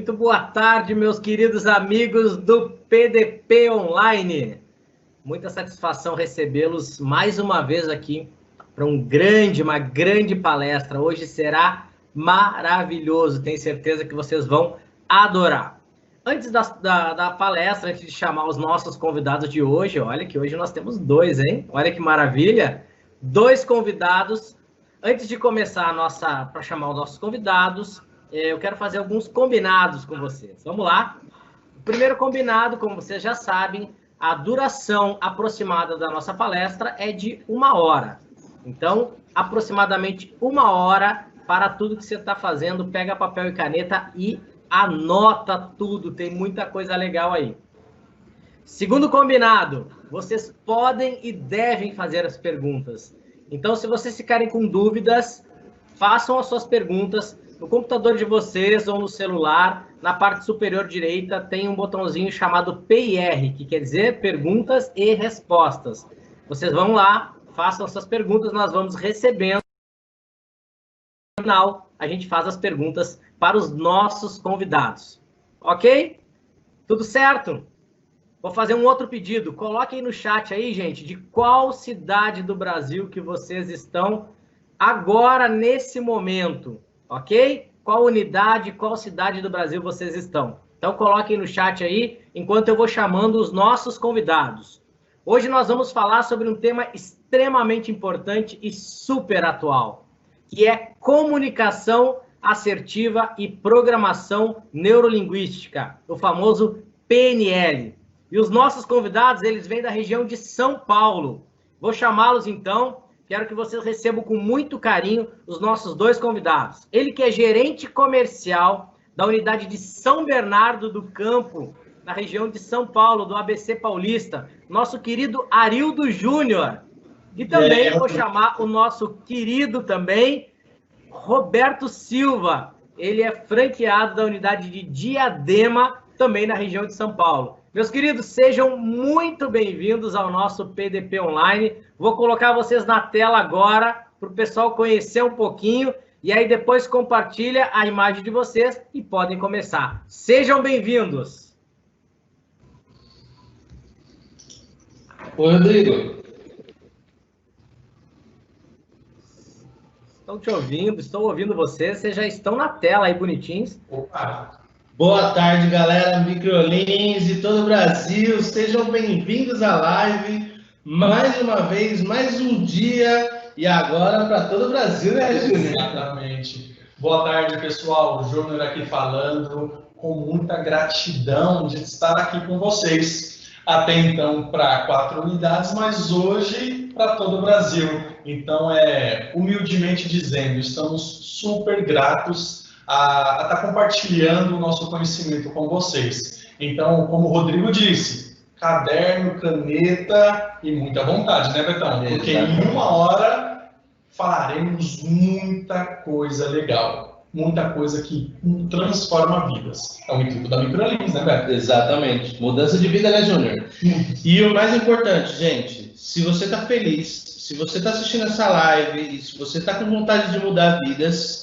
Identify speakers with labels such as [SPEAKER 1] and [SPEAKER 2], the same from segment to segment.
[SPEAKER 1] Muito boa tarde, meus queridos amigos do PDP Online. Muita satisfação recebê-los mais uma vez aqui para uma grande palestra. Hoje será maravilhoso, tenho certeza que vocês vão adorar. Antes da palestra, antes de chamar os nossos convidados de hoje, olha que hoje nós temos dois, hein? Olha que maravilha! Dois convidados. Antes de começar para chamar os nossos convidados, eu quero fazer alguns combinados com vocês. Vamos lá? O primeiro combinado, como vocês já sabem, a duração aproximada da nossa palestra é de 1 hora. Então, aproximadamente 1 hora para tudo que você está fazendo. Pega papel e caneta e anota tudo. Tem muita coisa legal aí. Segundo combinado, vocês podem e devem fazer as perguntas. Então, se vocês ficarem com dúvidas, façam as suas perguntas. No computador de vocês ou no celular, na parte superior direita, tem um botãozinho chamado PIR, que quer dizer Perguntas e Respostas. Vocês vão lá, façam suas perguntas, nós vamos recebendo. No final, a gente faz as perguntas para os nossos convidados. Ok? Tudo certo? Vou fazer um outro pedido. Coloquem no chat aí, gente, de qual cidade do Brasil que vocês estão agora, nesse momento. Ok? Qual unidade, qual cidade do Brasil vocês estão? Então, coloquem no chat aí, enquanto eu vou chamando os nossos convidados. Hoje nós vamos falar sobre um tema extremamente importante e super atual, que é comunicação assertiva e programação neurolinguística, o famoso PNL. E os nossos convidados, eles vêm da região de São Paulo. Vou chamá-los, então. Quero que vocês recebam com muito carinho os nossos dois convidados. Ele que é gerente comercial da unidade de São Bernardo do Campo, na região de São Paulo, do ABC Paulista, nosso querido Arildo Júnior. E também vou chamar o nosso querido também, Roberto Silva. Ele é franqueado da unidade de Diadema, também na região de São Paulo. Meus queridos, sejam muito bem-vindos ao nosso PDP Online. Vou colocar vocês na tela agora, para o pessoal conhecer um pouquinho, e aí depois compartilha a imagem de vocês e podem começar. Sejam bem-vindos.
[SPEAKER 2] Oi, Rodrigo.
[SPEAKER 1] Estão te ouvindo, estou ouvindo vocês, vocês já estão na tela aí, bonitinhos.
[SPEAKER 2] Opa! Boa tarde, galera, Microlins de todo o Brasil, sejam bem-vindos à live, mais uma vez, mais um dia, e agora para todo o Brasil, né, Júnior?
[SPEAKER 3] Exatamente. Boa tarde, pessoal, o Júnior aqui falando, com muita gratidão de estar aqui com vocês. Até então para 4 unidades, mas hoje para todo o Brasil. Então, humildemente dizendo, estamos super gratos a estar compartilhando o nosso conhecimento com vocês. Então, como o Rodrigo disse, caderno, caneta e muita vontade, né, Betão? Porque em 1 hora falaremos muita coisa legal, muita coisa que transforma vidas. É o intuito da Microlins, né, Beto?
[SPEAKER 2] Exatamente. Mudança de vida, né, Júnior? E o mais importante, gente, se você está feliz, se você está assistindo essa live e se você está com vontade de mudar vidas,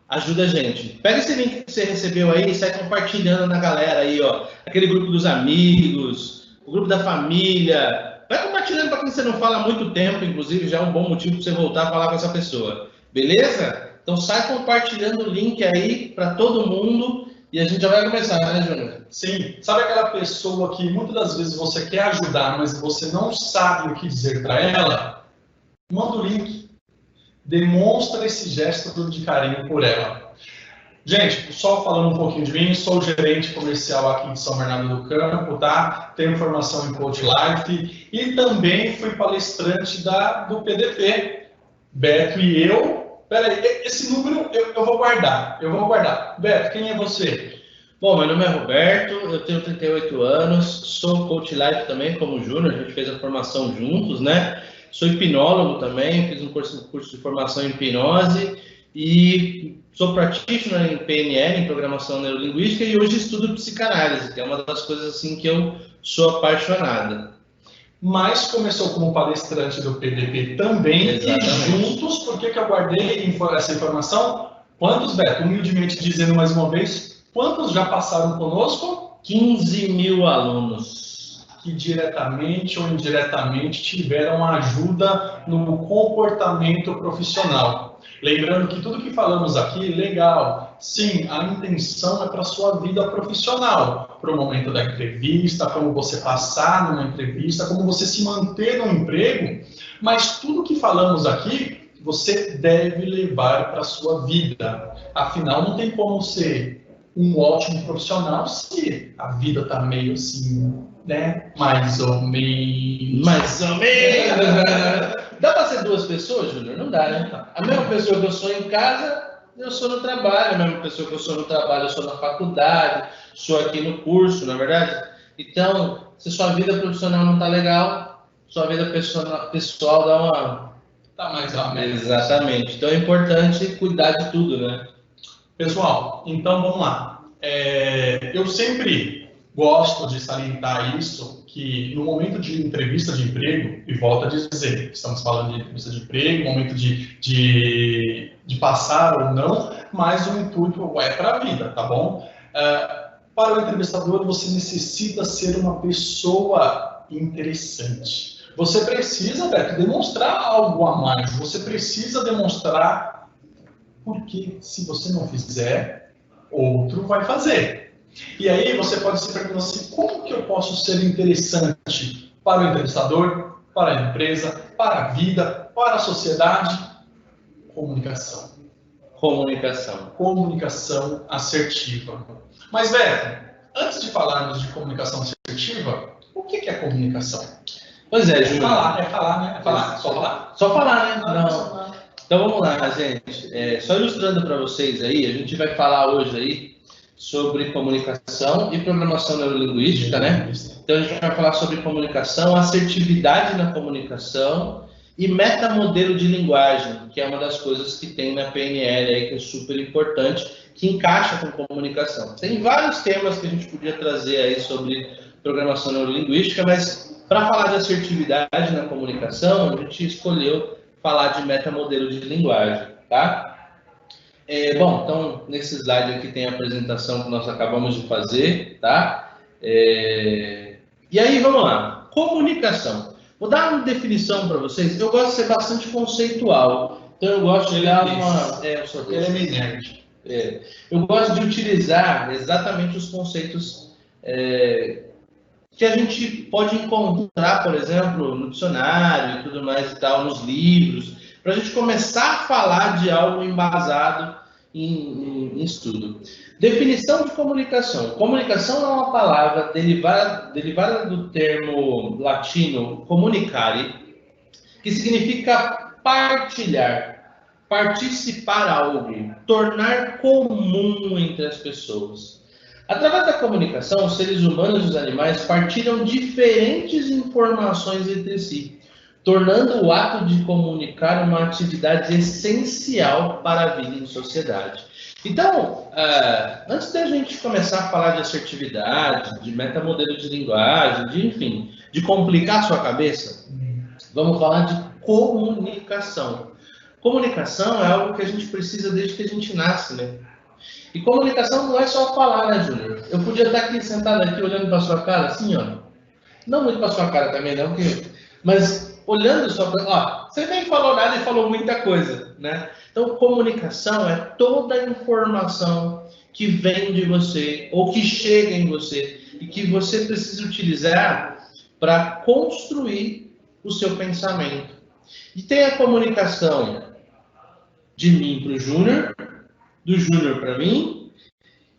[SPEAKER 2] ajuda a gente. Pega esse link que você recebeu aí e sai compartilhando na galera aí, ó. Aquele grupo dos amigos, o grupo da família. Vai compartilhando para quem você não fala há muito tempo, inclusive já é um bom motivo para você voltar a falar com essa pessoa. Beleza? Então sai compartilhando o link aí para todo mundo e a gente já vai começar, né, Júnior?
[SPEAKER 3] Sim. Sabe aquela pessoa que muitas das vezes você quer ajudar, mas você não sabe o que dizer para ela? Manda o link. Demonstra esse gesto de carinho por ela. Gente, só falando um pouquinho de mim, sou gerente comercial aqui de São Bernardo do Campo, tá? Tenho formação em Coach Life e também fui palestrante do PDP. Beto e eu... Peraí, esse número eu vou guardar, Beto, quem é você?
[SPEAKER 2] Bom, meu nome é Roberto, eu tenho 38 anos, sou Coach Life também, como o Júnior, a gente fez a formação juntos, né? Sou hipnólogo também, fiz um curso de formação em hipnose e sou practitioner em PNL, em programação neurolinguística, e hoje estudo psicanálise, que é uma das coisas assim que eu sou apaixonada.
[SPEAKER 3] Mas começou como palestrante do PDP também.
[SPEAKER 2] Exatamente.
[SPEAKER 3] E juntos, por que eu guardei essa informação? Quantos, Beto? Humildemente dizendo mais uma vez, Quantos já passaram conosco?
[SPEAKER 2] 15 mil alunos.
[SPEAKER 3] Que diretamente ou indiretamente tiveram ajuda no comportamento profissional. Lembrando que tudo que falamos aqui, legal, sim, a intenção é para a sua vida profissional, para o momento da entrevista, como você passar numa entrevista, como você se manter no emprego, mas tudo que falamos aqui, você deve levar para a sua vida. Afinal, não tem como ser um ótimo profissional se a vida está meio assim, né? Mais ou menos.
[SPEAKER 2] Mais ou menos. Dá para ser duas pessoas, Júnior? Não dá, né? A mesma pessoa que eu sou em casa, eu sou no trabalho. A mesma pessoa que eu sou no trabalho, eu sou na faculdade, sou aqui no curso, não é verdade? Então, se sua vida profissional não está legal, sua vida pessoal dá uma...
[SPEAKER 3] Tá mais ou menos.
[SPEAKER 2] Exatamente. Então é importante cuidar de tudo, né?
[SPEAKER 3] Pessoal, então vamos lá. Eu sempre gosto de salientar isso, que no momento de entrevista de emprego, e volto a dizer, estamos falando de entrevista de emprego, momento de passar ou não, mas o intuito é para a vida, tá bom? Para o entrevistador, você necessita ser uma pessoa interessante. Você precisa, Beto, demonstrar algo a mais, você precisa demonstrar porque se você não fizer, outro vai fazer. E aí você pode se perguntar assim, como que eu posso ser interessante para o entrevistador, para a empresa, para a vida, para a sociedade? Comunicação.
[SPEAKER 2] Comunicação.
[SPEAKER 3] Comunicação assertiva. Mas, Beto, antes de falarmos de comunicação assertiva, o que é comunicação?
[SPEAKER 2] Pois é, Júnior.
[SPEAKER 3] É falar, né? É falar? Só falar?
[SPEAKER 2] Só falar, né?
[SPEAKER 3] Não.
[SPEAKER 2] Então vamos lá, gente. Só ilustrando para vocês aí, a gente vai falar hoje aí sobre comunicação e programação neurolinguística, né? Então a gente vai falar sobre comunicação, assertividade na comunicação e metamodelo de linguagem, que é uma das coisas que tem na PNL aí, que é super importante, que encaixa com comunicação. Tem vários temas que a gente podia trazer aí sobre programação neurolinguística, mas para falar de assertividade na comunicação, a gente escolheu falar de metamodelo de linguagem, tá? Bom, então, nesse slide aqui tem a apresentação que nós acabamos de fazer, tá? E aí, vamos lá. Comunicação. Vou dar uma definição para vocês. Eu gosto de ser bastante conceitual. Então, eu gosto de dar uma... Eu gosto de utilizar exatamente os conceitos que a gente pode encontrar, por exemplo, no dicionário e tudo mais e tal, nos livros, para a gente começar a falar de algo embasado em estudo. Definição de comunicação. Comunicação é uma palavra derivada do termo latino comunicare, que significa partilhar, participar algo, tornar comum entre as pessoas. Através da comunicação, os seres humanos e os animais partilham diferentes informações entre si, tornando o ato de comunicar uma atividade essencial para a vida em sociedade. Então, antes da gente começar a falar de assertividade, de metamodelo de linguagem, enfim, de complicar a sua cabeça, vamos falar de comunicação. Comunicação é algo que a gente precisa desde que a gente nasce, né? E comunicação não é só falar, né, Júnior? Eu podia estar aqui sentado aqui olhando para sua cara, assim, ó. Não muito para sua cara também, não, mas olhando só para... Ó, você nem falou nada e falou muita coisa, né? Então, comunicação é toda a informação que vem de você ou que chega em você e que você precisa utilizar para construir o seu pensamento. E tem a comunicação de mim para o Júnior, do Júnior para mim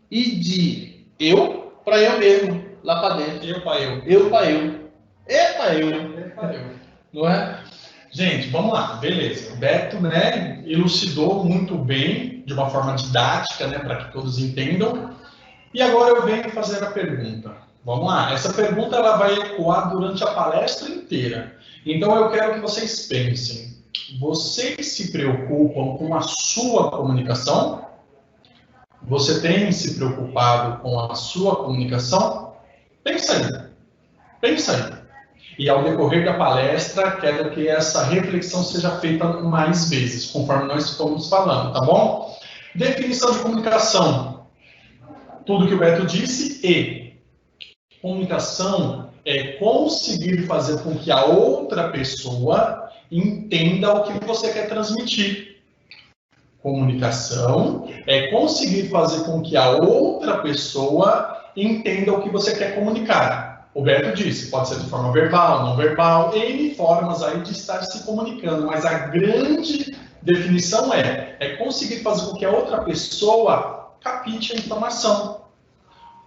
[SPEAKER 2] e de eu para eu mesmo, lá para dentro.
[SPEAKER 3] Eu para eu.
[SPEAKER 2] Eu para eu. Epa, eu. Não é?
[SPEAKER 3] Gente, vamos lá, beleza. O Beto, né, elucidou muito bem, de uma forma didática, né, para que todos entendam. E agora eu venho fazer a pergunta. Vamos lá, essa pergunta ela vai ecoar durante a palestra inteira. Então eu quero que vocês pensem. Vocês se preocupam com a sua comunicação? Você tem se preocupado com a sua comunicação? Pensa aí. Pensa aí. E ao decorrer da palestra, quero que essa reflexão seja feita mais vezes, conforme nós estamos falando, tá bom? Definição de comunicação. tudo que o Beto disse e comunicação é conseguir fazer com que a outra pessoa entenda o que você quer transmitir. Comunicação é conseguir fazer com que a outra pessoa entenda o que você quer comunicar. O Beto disse, pode ser de forma verbal, não verbal, N formas aí de estar se comunicando, mas a grande definição é conseguir fazer com que a outra pessoa capite a informação.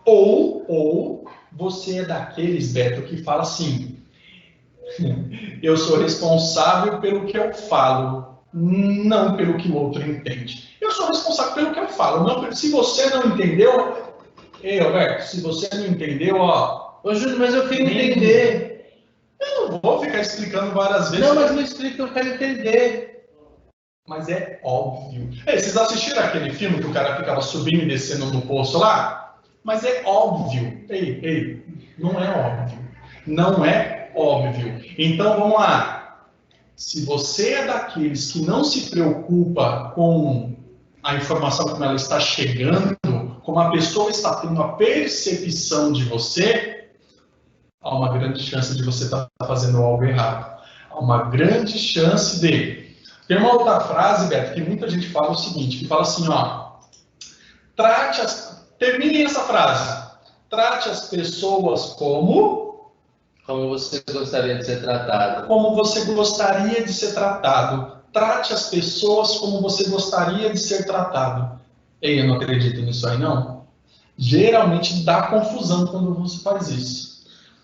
[SPEAKER 3] Ou você é daqueles, Beto, que fala assim, eu sou responsável pelo que eu falo, não pelo que o outro entende. Eu sou responsável pelo que eu falo, não, se você não entendeu... Ei, Alberto, se você não entendeu, ó...
[SPEAKER 2] Ô, Júnior, mas eu quero entender.
[SPEAKER 3] Eu não vou ficar explicando várias vezes.
[SPEAKER 2] Não, mas me explica, eu quero entender.
[SPEAKER 3] Mas é óbvio. Ei, vocês assistiram aquele filme que o cara ficava subindo e descendo no poço lá? Mas é óbvio. Ei, não é óbvio. Não é óbvio. Então, vamos lá. Se você é daqueles que não se preocupa com a informação como ela está chegando, como a pessoa está tendo a percepção de você, há uma grande chance de você estar fazendo algo errado. Há uma grande chance de... Tem uma outra frase, Beto, que muita gente fala o seguinte, que fala assim, ó, terminem essa frase, trate as pessoas como
[SPEAKER 2] você gostaria de ser tratado.
[SPEAKER 3] Como você gostaria de ser tratado. Trate as pessoas como você gostaria de ser tratado. Ei, eu não acredito nisso aí, não. Geralmente dá confusão quando você faz isso.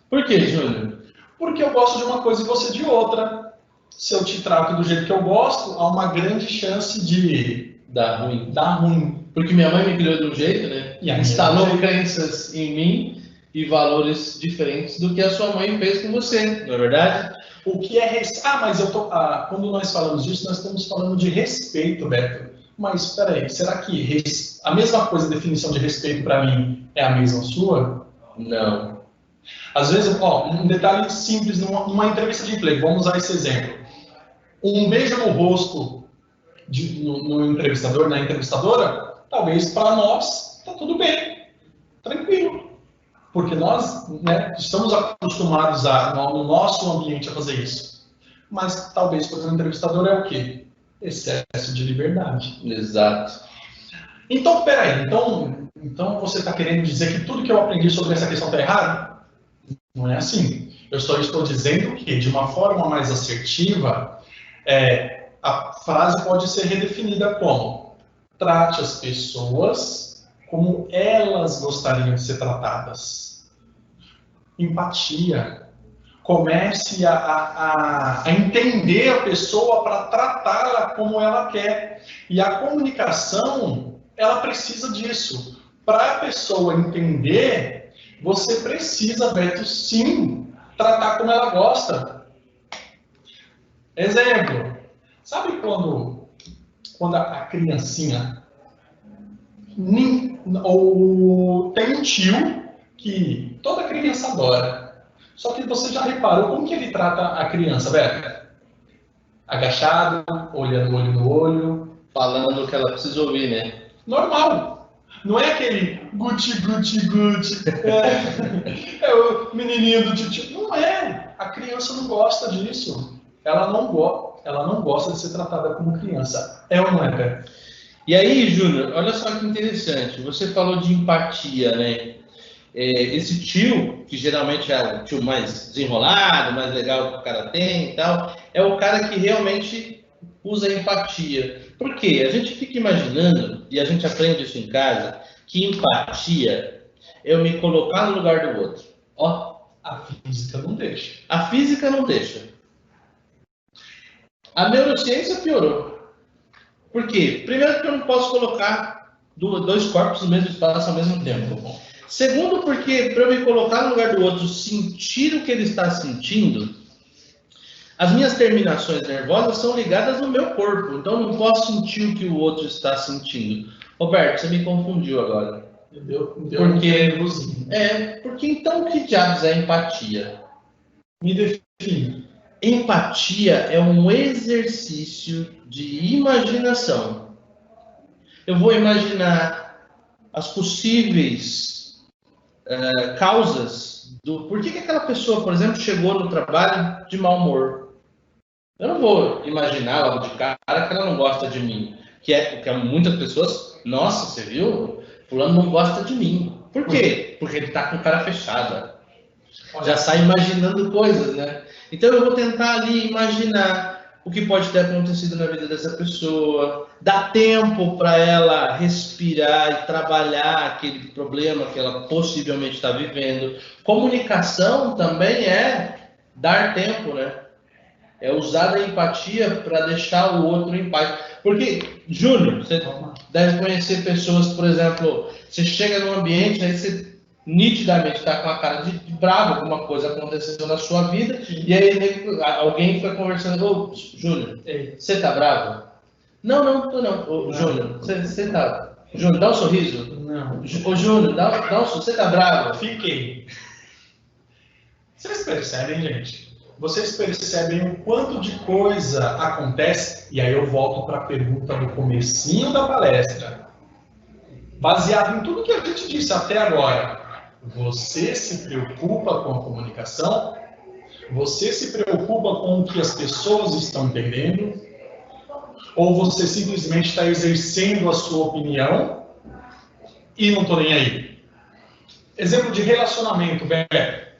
[SPEAKER 2] Por quê, Júnior?
[SPEAKER 3] Porque eu gosto de uma coisa e você de outra. Se eu te trato do jeito que eu gosto, há uma grande chance de...
[SPEAKER 2] Dar ruim.
[SPEAKER 3] Dar ruim.
[SPEAKER 2] Porque minha mãe me criou de um jeito, né?
[SPEAKER 3] E
[SPEAKER 2] instalou crenças em mim e valores diferentes do que a sua mãe fez com você, não é verdade?
[SPEAKER 3] O que é... mas eu tô... quando nós falamos disso, nós estamos falando de respeito, Beto. Mas, espera aí, será que a mesma coisa, a definição de respeito para mim é a mesma sua?
[SPEAKER 2] Não.
[SPEAKER 3] Às vezes, um detalhe simples numa entrevista de emprego, vamos usar esse exemplo. Um beijo no rosto no entrevistador, na entrevistadora, talvez para nós está tudo bem, tranquilo. Porque nós, né, estamos acostumados no nosso ambiente a fazer isso. Mas talvez para o entrevistador é o quê? Excesso de liberdade.
[SPEAKER 2] Exato.
[SPEAKER 3] Então, peraí, então você está querendo dizer que tudo que eu aprendi sobre essa questão está errado? Não é assim. Eu só estou dizendo que, de uma forma mais assertiva, a frase pode ser redefinida como: trate as pessoas como elas gostariam de ser tratadas. Empatia. Comece a entender a pessoa para tratá-la como ela quer. E a comunicação, ela precisa disso. Para a pessoa entender, você precisa, Beto, sim, tratar como ela gosta. Exemplo, sabe quando a criancinha ou tem um tio que toda criança adora, só que você já reparou como que ele trata a criança, Beto? Agachado, olhando olho no olho,
[SPEAKER 2] falando o que ela precisa ouvir, né?
[SPEAKER 3] Normal. Não é aquele guti, guti, guti. É o menininho do tio. Não é. A criança não gosta disso. Ela não gosta de ser tratada como criança. É ou não é, Beto?
[SPEAKER 2] E aí, Júnior, olha só que interessante. Você falou de empatia, né? Esse tio, que geralmente é o tio mais desenrolado, mais legal que o cara tem e tal, é o cara que realmente usa empatia. Por quê? A gente fica imaginando, e a gente aprende isso em casa, que empatia é eu me colocar no lugar do outro. Ó,
[SPEAKER 3] a física não deixa.
[SPEAKER 2] A física não deixa. A neurociência piorou. Por quê? Primeiro que eu não posso colocar dois corpos no mesmo espaço ao mesmo tempo. Segundo, porque para eu me colocar no lugar do outro, sentir o que ele está sentindo, as minhas terminações nervosas são ligadas no meu corpo. Então eu não posso sentir o que o outro está sentindo. Roberto, você me confundiu agora. Porque então o que diabos é empatia?
[SPEAKER 3] Me define.
[SPEAKER 2] Empatia é um exercício de imaginação. Eu vou imaginar as possíveis causas do por que aquela pessoa, por exemplo, chegou no trabalho de mau humor. Eu não vou imaginar logo de cara que ela não gosta de mim. Que é porque muitas pessoas, nossa, você viu? Fulano não gosta de mim. Por quê? Porque ele tá com cara fechada. Já sai imaginando coisas, né? Então eu vou tentar ali imaginar o que pode ter acontecido na vida dessa pessoa, dar tempo para ela respirar e trabalhar aquele problema que ela possivelmente está vivendo. Comunicação também é dar tempo, né? É usar a empatia para deixar o outro em paz. Porque, Júnior, você deve conhecer pessoas, por exemplo, você chega num ambiente, aí você nitidamente está com a cara de bravo, alguma coisa aconteceu na sua vida, e aí alguém foi conversando, ô, Júnior, você tá bravo? Não, não tô não. Ô, Júnior, você tá... Júnior, dá um sorriso.
[SPEAKER 3] Não.
[SPEAKER 2] Ô, Júnior, dá um sorriso. Você tá bravo?
[SPEAKER 3] Fiquei. Vocês percebem, gente? Vocês percebem o quanto de coisa acontece? E aí eu volto para a pergunta do comecinho da palestra. Baseado em tudo que a gente disse até agora, você se preocupa com a comunicação? Você se preocupa com o que as pessoas estão entendendo? Ou você simplesmente está exercendo a sua opinião e não estou nem aí? Exemplo de relacionamento, Beto.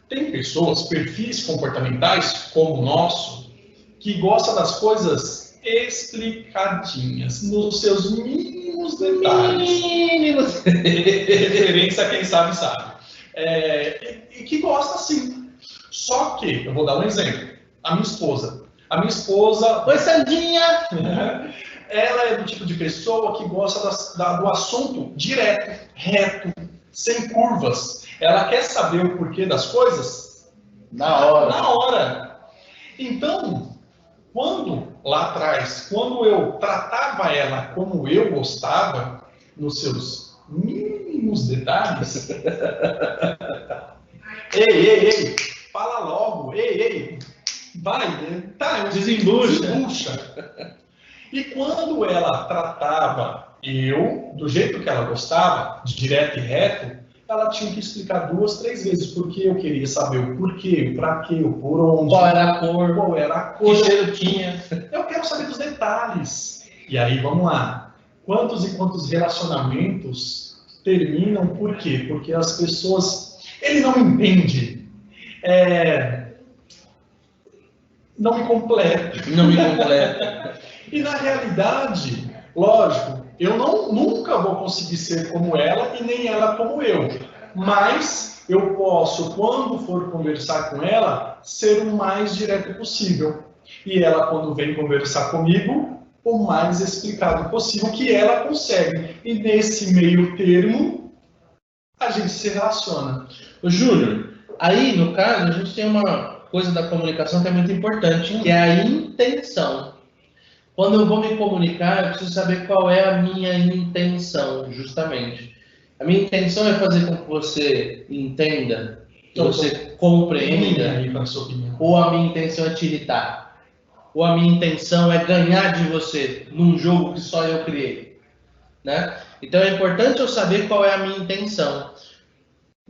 [SPEAKER 3] Tem pessoas, perfis comportamentais como o nosso, que gostam das coisas explicadinhas, nos seus mínimos detalhes. Referência a quem sabe, sabe. E que gosta sim. Só que, eu vou dar um exemplo. A minha esposa.
[SPEAKER 2] Oi, Sandinha!
[SPEAKER 3] Ela é do tipo de pessoa que gosta do assunto direto, reto, sem curvas. Ela quer saber o porquê das coisas
[SPEAKER 2] na hora.
[SPEAKER 3] Na hora. Então, lá atrás, quando eu tratava ela como eu gostava, nos seus mínimos detalhes, ei, fala logo, ei, vai, tá, desembucha. E quando ela tratava eu do jeito que ela gostava, direto e reto, ela tinha que explicar 2, 3 vezes, porque eu queria saber o porquê, o pra quê, o por onde.
[SPEAKER 2] Qual era a cor,
[SPEAKER 3] que cheiro tinha. Eu quero saber dos detalhes. E aí, vamos lá. Quantos e quantos relacionamentos terminam por quê? Porque as pessoas... Ele não entende. Não me completa. E na realidade, lógico, eu nunca vou conseguir ser como ela e nem ela como eu. Mas eu posso, quando for conversar com ela, ser o mais direto possível. E ela, quando vem conversar comigo, o mais explicado possível que ela consegue. E nesse meio termo, a gente se relaciona.
[SPEAKER 2] Ô, Júnior, aí, no caso, a gente tem uma coisa da comunicação que é muito importante, que é a intenção. Quando eu vou me comunicar, eu preciso saber qual é a minha intenção, justamente. A minha intenção é fazer com que você entenda, que você compreenda, ou a minha intenção é te irritar, ou a minha intenção é ganhar de você num jogo que só eu criei, né? Então é importante eu saber qual é a minha intenção.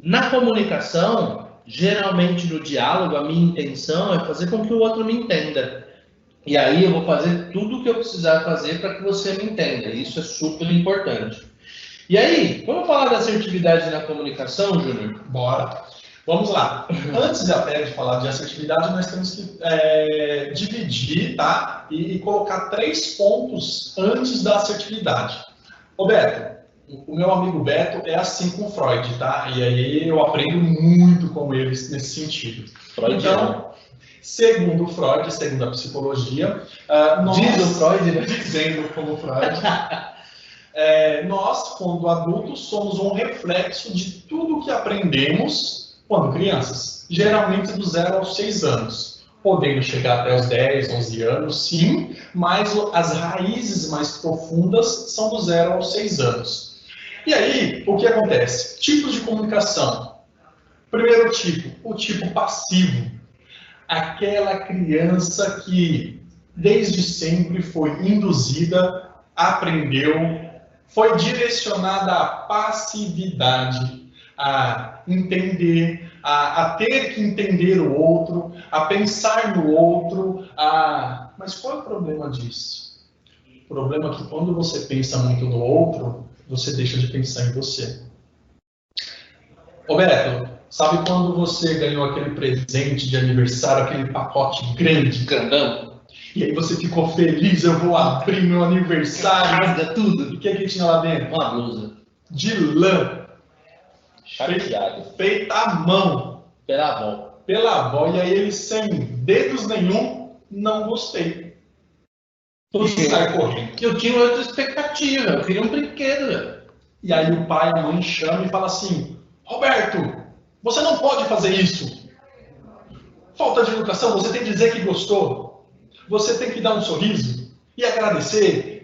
[SPEAKER 2] Na comunicação, geralmente no diálogo, a minha intenção é fazer com que o outro me entenda. E aí eu vou fazer tudo o que eu precisar fazer para que você me entenda. Isso é super importante. E aí, vamos falar da assertividade na comunicação, Júnior?
[SPEAKER 3] Bora. Vamos lá. Antes até de falar de assertividade, nós temos que dividir, tá? E colocar 3 pontos antes da assertividade. Ô Beto, o meu amigo Beto é assim com Freud, tá? E aí eu aprendo muito com ele nesse sentido. Então, segundo Freud, segundo a psicologia, dizendo como Freud, nós, quando adultos, somos um reflexo de tudo que aprendemos quando crianças, geralmente do 0 aos 6 anos, podendo chegar até os 10, 11 anos, sim, mas as raízes mais profundas são do 0 aos 6 anos. E aí, o que acontece? Tipos de comunicação. Primeiro tipo, o tipo passivo. Aquela criança que desde sempre foi induzida, aprendeu, foi direcionada à passividade, a entender, a ter que entender o outro, a pensar no outro. Mas qual é o problema disso? O problema é que quando você pensa muito no outro, você deixa de pensar em você. Roberto, sabe quando você ganhou aquele presente de aniversário, aquele pacote grande, grandão? E aí você ficou feliz, eu vou abrir meu aniversário.
[SPEAKER 2] Rasga tudo.
[SPEAKER 3] E o que tinha lá dentro?
[SPEAKER 2] Uma blusa.
[SPEAKER 3] De lã.
[SPEAKER 2] Chateado.
[SPEAKER 3] Feita à mão.
[SPEAKER 2] Pela avó.
[SPEAKER 3] Pela avó. E aí ele, sem dedos nenhum, não gostei.
[SPEAKER 2] E
[SPEAKER 3] sai correndo.
[SPEAKER 2] Eu tinha outra expectativa, eu queria um brinquedo.
[SPEAKER 3] E aí o pai e a mãe chamam e falam assim: Roberto, você não pode fazer isso. Falta de educação, você tem que dizer que gostou. Você tem que dar um sorriso e agradecer.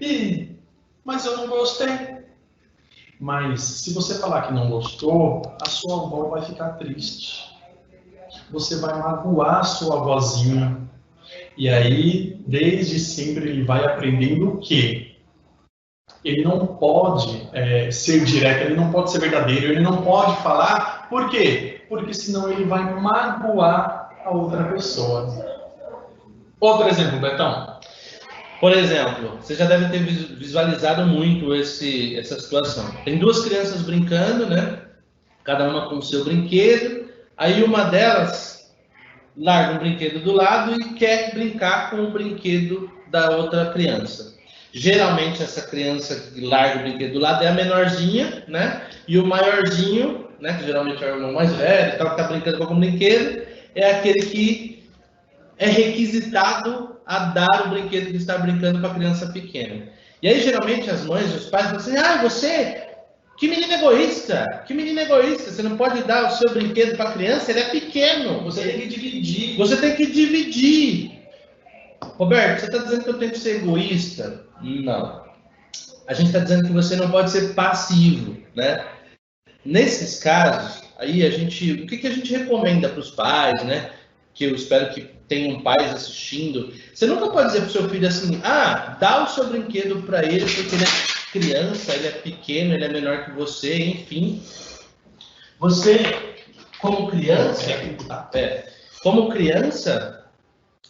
[SPEAKER 3] Mas eu não gostei. Mas se você falar que não gostou, a sua avó vai ficar triste. Você vai magoar a sua avózinha. E aí, desde sempre, ele vai aprendendo o quê? Ele não pode ser direto, ele não pode ser verdadeiro, ele não pode falar. Por quê? Porque senão ele vai magoar a outra pessoa. Outro exemplo, Betão.
[SPEAKER 2] Por exemplo, você já deve ter visualizado muito essa situação. Tem duas crianças brincando, né? Cada uma com o seu brinquedo. Aí uma delas larga um brinquedo do lado e quer brincar com o brinquedo da outra criança. Geralmente essa criança que larga o brinquedo do lado é a menorzinha, né? E o maiorzinho, né? Que geralmente é o irmão mais velho, que está brincando com algum brinquedo, é aquele que é requisitado a dar o brinquedo que está brincando com a criança pequena. E aí, geralmente, as mães e os pais falam assim: você, que menino egoísta, você não pode dar o seu brinquedo para a criança, ele é pequeno.
[SPEAKER 3] Você tem que dividir.
[SPEAKER 2] Você tem que dividir. Roberto, você está dizendo que eu tenho que ser egoísta? Não. A gente está dizendo que você não pode ser passivo, né? Nesses casos, aí o que a gente recomenda para os pais, né? Que eu espero que tenham pais assistindo. Você nunca pode dizer para o seu filho assim: dá o seu brinquedo para ele porque ele é criança, ele é pequeno, ele é menor que você, enfim. Você, como criança,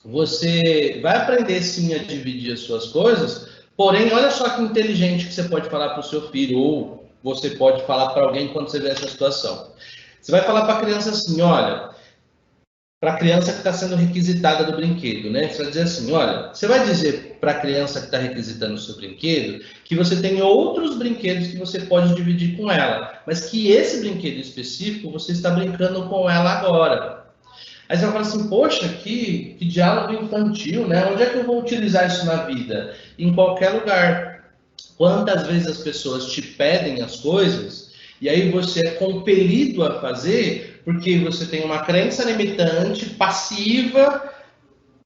[SPEAKER 2] você vai aprender sim a dividir as suas coisas, porém, olha só que inteligente que você pode falar para o seu filho, ou você pode falar para alguém quando você vê essa situação. Você vai falar para a criança assim: olha, para a criança que está sendo requisitada do brinquedo, né? Você vai dizer assim: olha, você vai dizer para a criança que está requisitando o seu brinquedo que você tem outros brinquedos que você pode dividir com ela, mas que esse brinquedo específico você está brincando com ela agora. Aí você vai falar assim: poxa, que diálogo infantil, né? Onde é que eu vou utilizar isso na vida? Em qualquer lugar. Quantas vezes as pessoas te pedem as coisas e aí você é compelido a fazer porque você tem uma crença limitante, passiva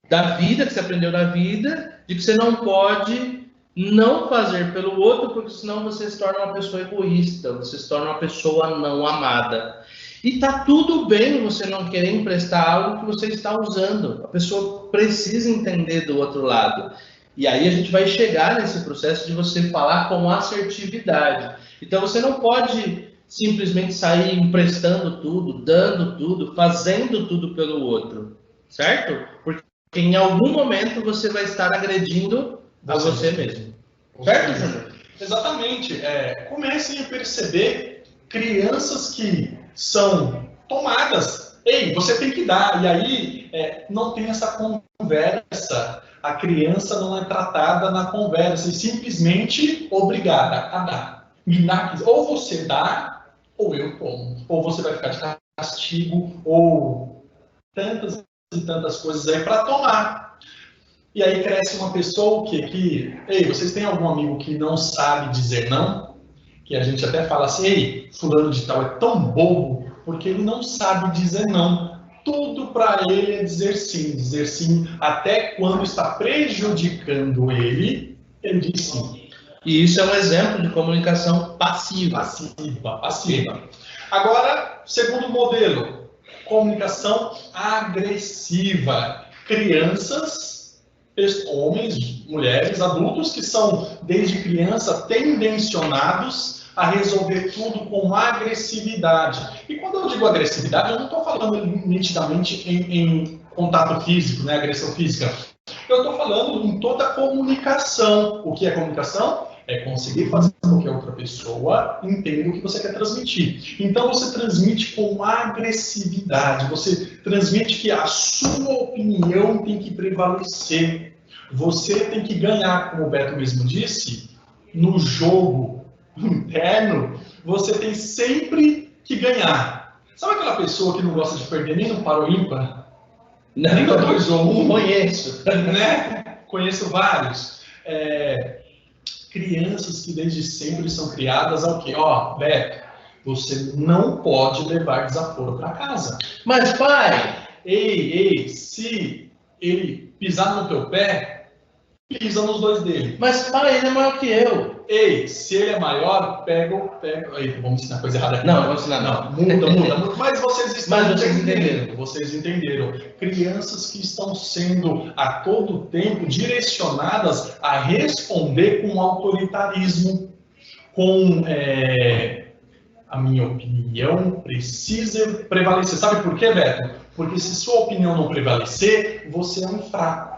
[SPEAKER 2] da vida, que você aprendeu na vida, de que você não pode não fazer pelo outro, porque senão você se torna uma pessoa egoísta, você se torna uma pessoa não amada. E tá tudo bem você não querer emprestar algo que você está usando. A pessoa precisa entender do outro lado. E aí a gente vai chegar nesse processo de você falar com assertividade. Então você não pode simplesmente sair emprestando tudo, dando tudo, fazendo tudo pelo outro, certo? Porque em algum momento você vai estar agredindo a você mesmo. Certo, Júnior?
[SPEAKER 3] Exatamente. Comecem a perceber crianças que são tomadas. Ei, você tem que dar. E aí não tem essa conversa. A criança não é tratada na conversa e simplesmente obrigada a dar. Ou você dá, ou eu tomo. Ou você vai ficar de castigo, ou tantas e tantas coisas aí para tomar. E aí cresce uma pessoa ei, vocês têm algum amigo que não sabe dizer não? Que a gente até fala assim: ei, fulano de tal é tão bobo porque ele não sabe dizer não. Tudo para ele é dizer sim, até quando está prejudicando ele diz sim.
[SPEAKER 2] E isso é um exemplo de comunicação passiva.
[SPEAKER 3] Passiva. Agora, segundo modelo, comunicação agressiva. Crianças homens, mulheres, adultos que são, desde criança, tendencionados a resolver tudo com agressividade. E quando eu digo agressividade, eu não estou falando nitidamente em contato físico, né, agressão física. Eu estou falando em toda a comunicação. O que é comunicação? É conseguir fazer com que a outra pessoa entenda o que você quer transmitir. Então você transmite com agressividade, você transmite que a sua opinião tem que prevalecer. Você tem que ganhar, como o Beto mesmo disse, no jogo interno, você tem sempre que ganhar. Sabe aquela pessoa que não gosta de perder nem no par ou ímpar? Nem no 2 ou 1?
[SPEAKER 2] Conheço.
[SPEAKER 3] Né? Conheço vários. Crianças que desde sempre são criadas ao quê? Ó, Beto, você não pode levar desaforo para casa.
[SPEAKER 2] Mas, pai,
[SPEAKER 3] Ei, se ele pisar no teu pé, pisa nos dois dele.
[SPEAKER 2] Mas, pai, ele é maior que eu.
[SPEAKER 3] Ei, se ele é maior, pega. Ei, vamos ensinar coisa errada aqui.
[SPEAKER 2] Não, vamos ensinar
[SPEAKER 3] não. Muda. Mas vocês estão
[SPEAKER 2] entenderam.
[SPEAKER 3] Vocês entenderam. Crianças que estão sendo a todo tempo direcionadas a responder com autoritarismo, com a minha opinião precisa prevalecer. Sabe por quê, Beto? Porque se sua opinião não prevalecer, você é um fraco.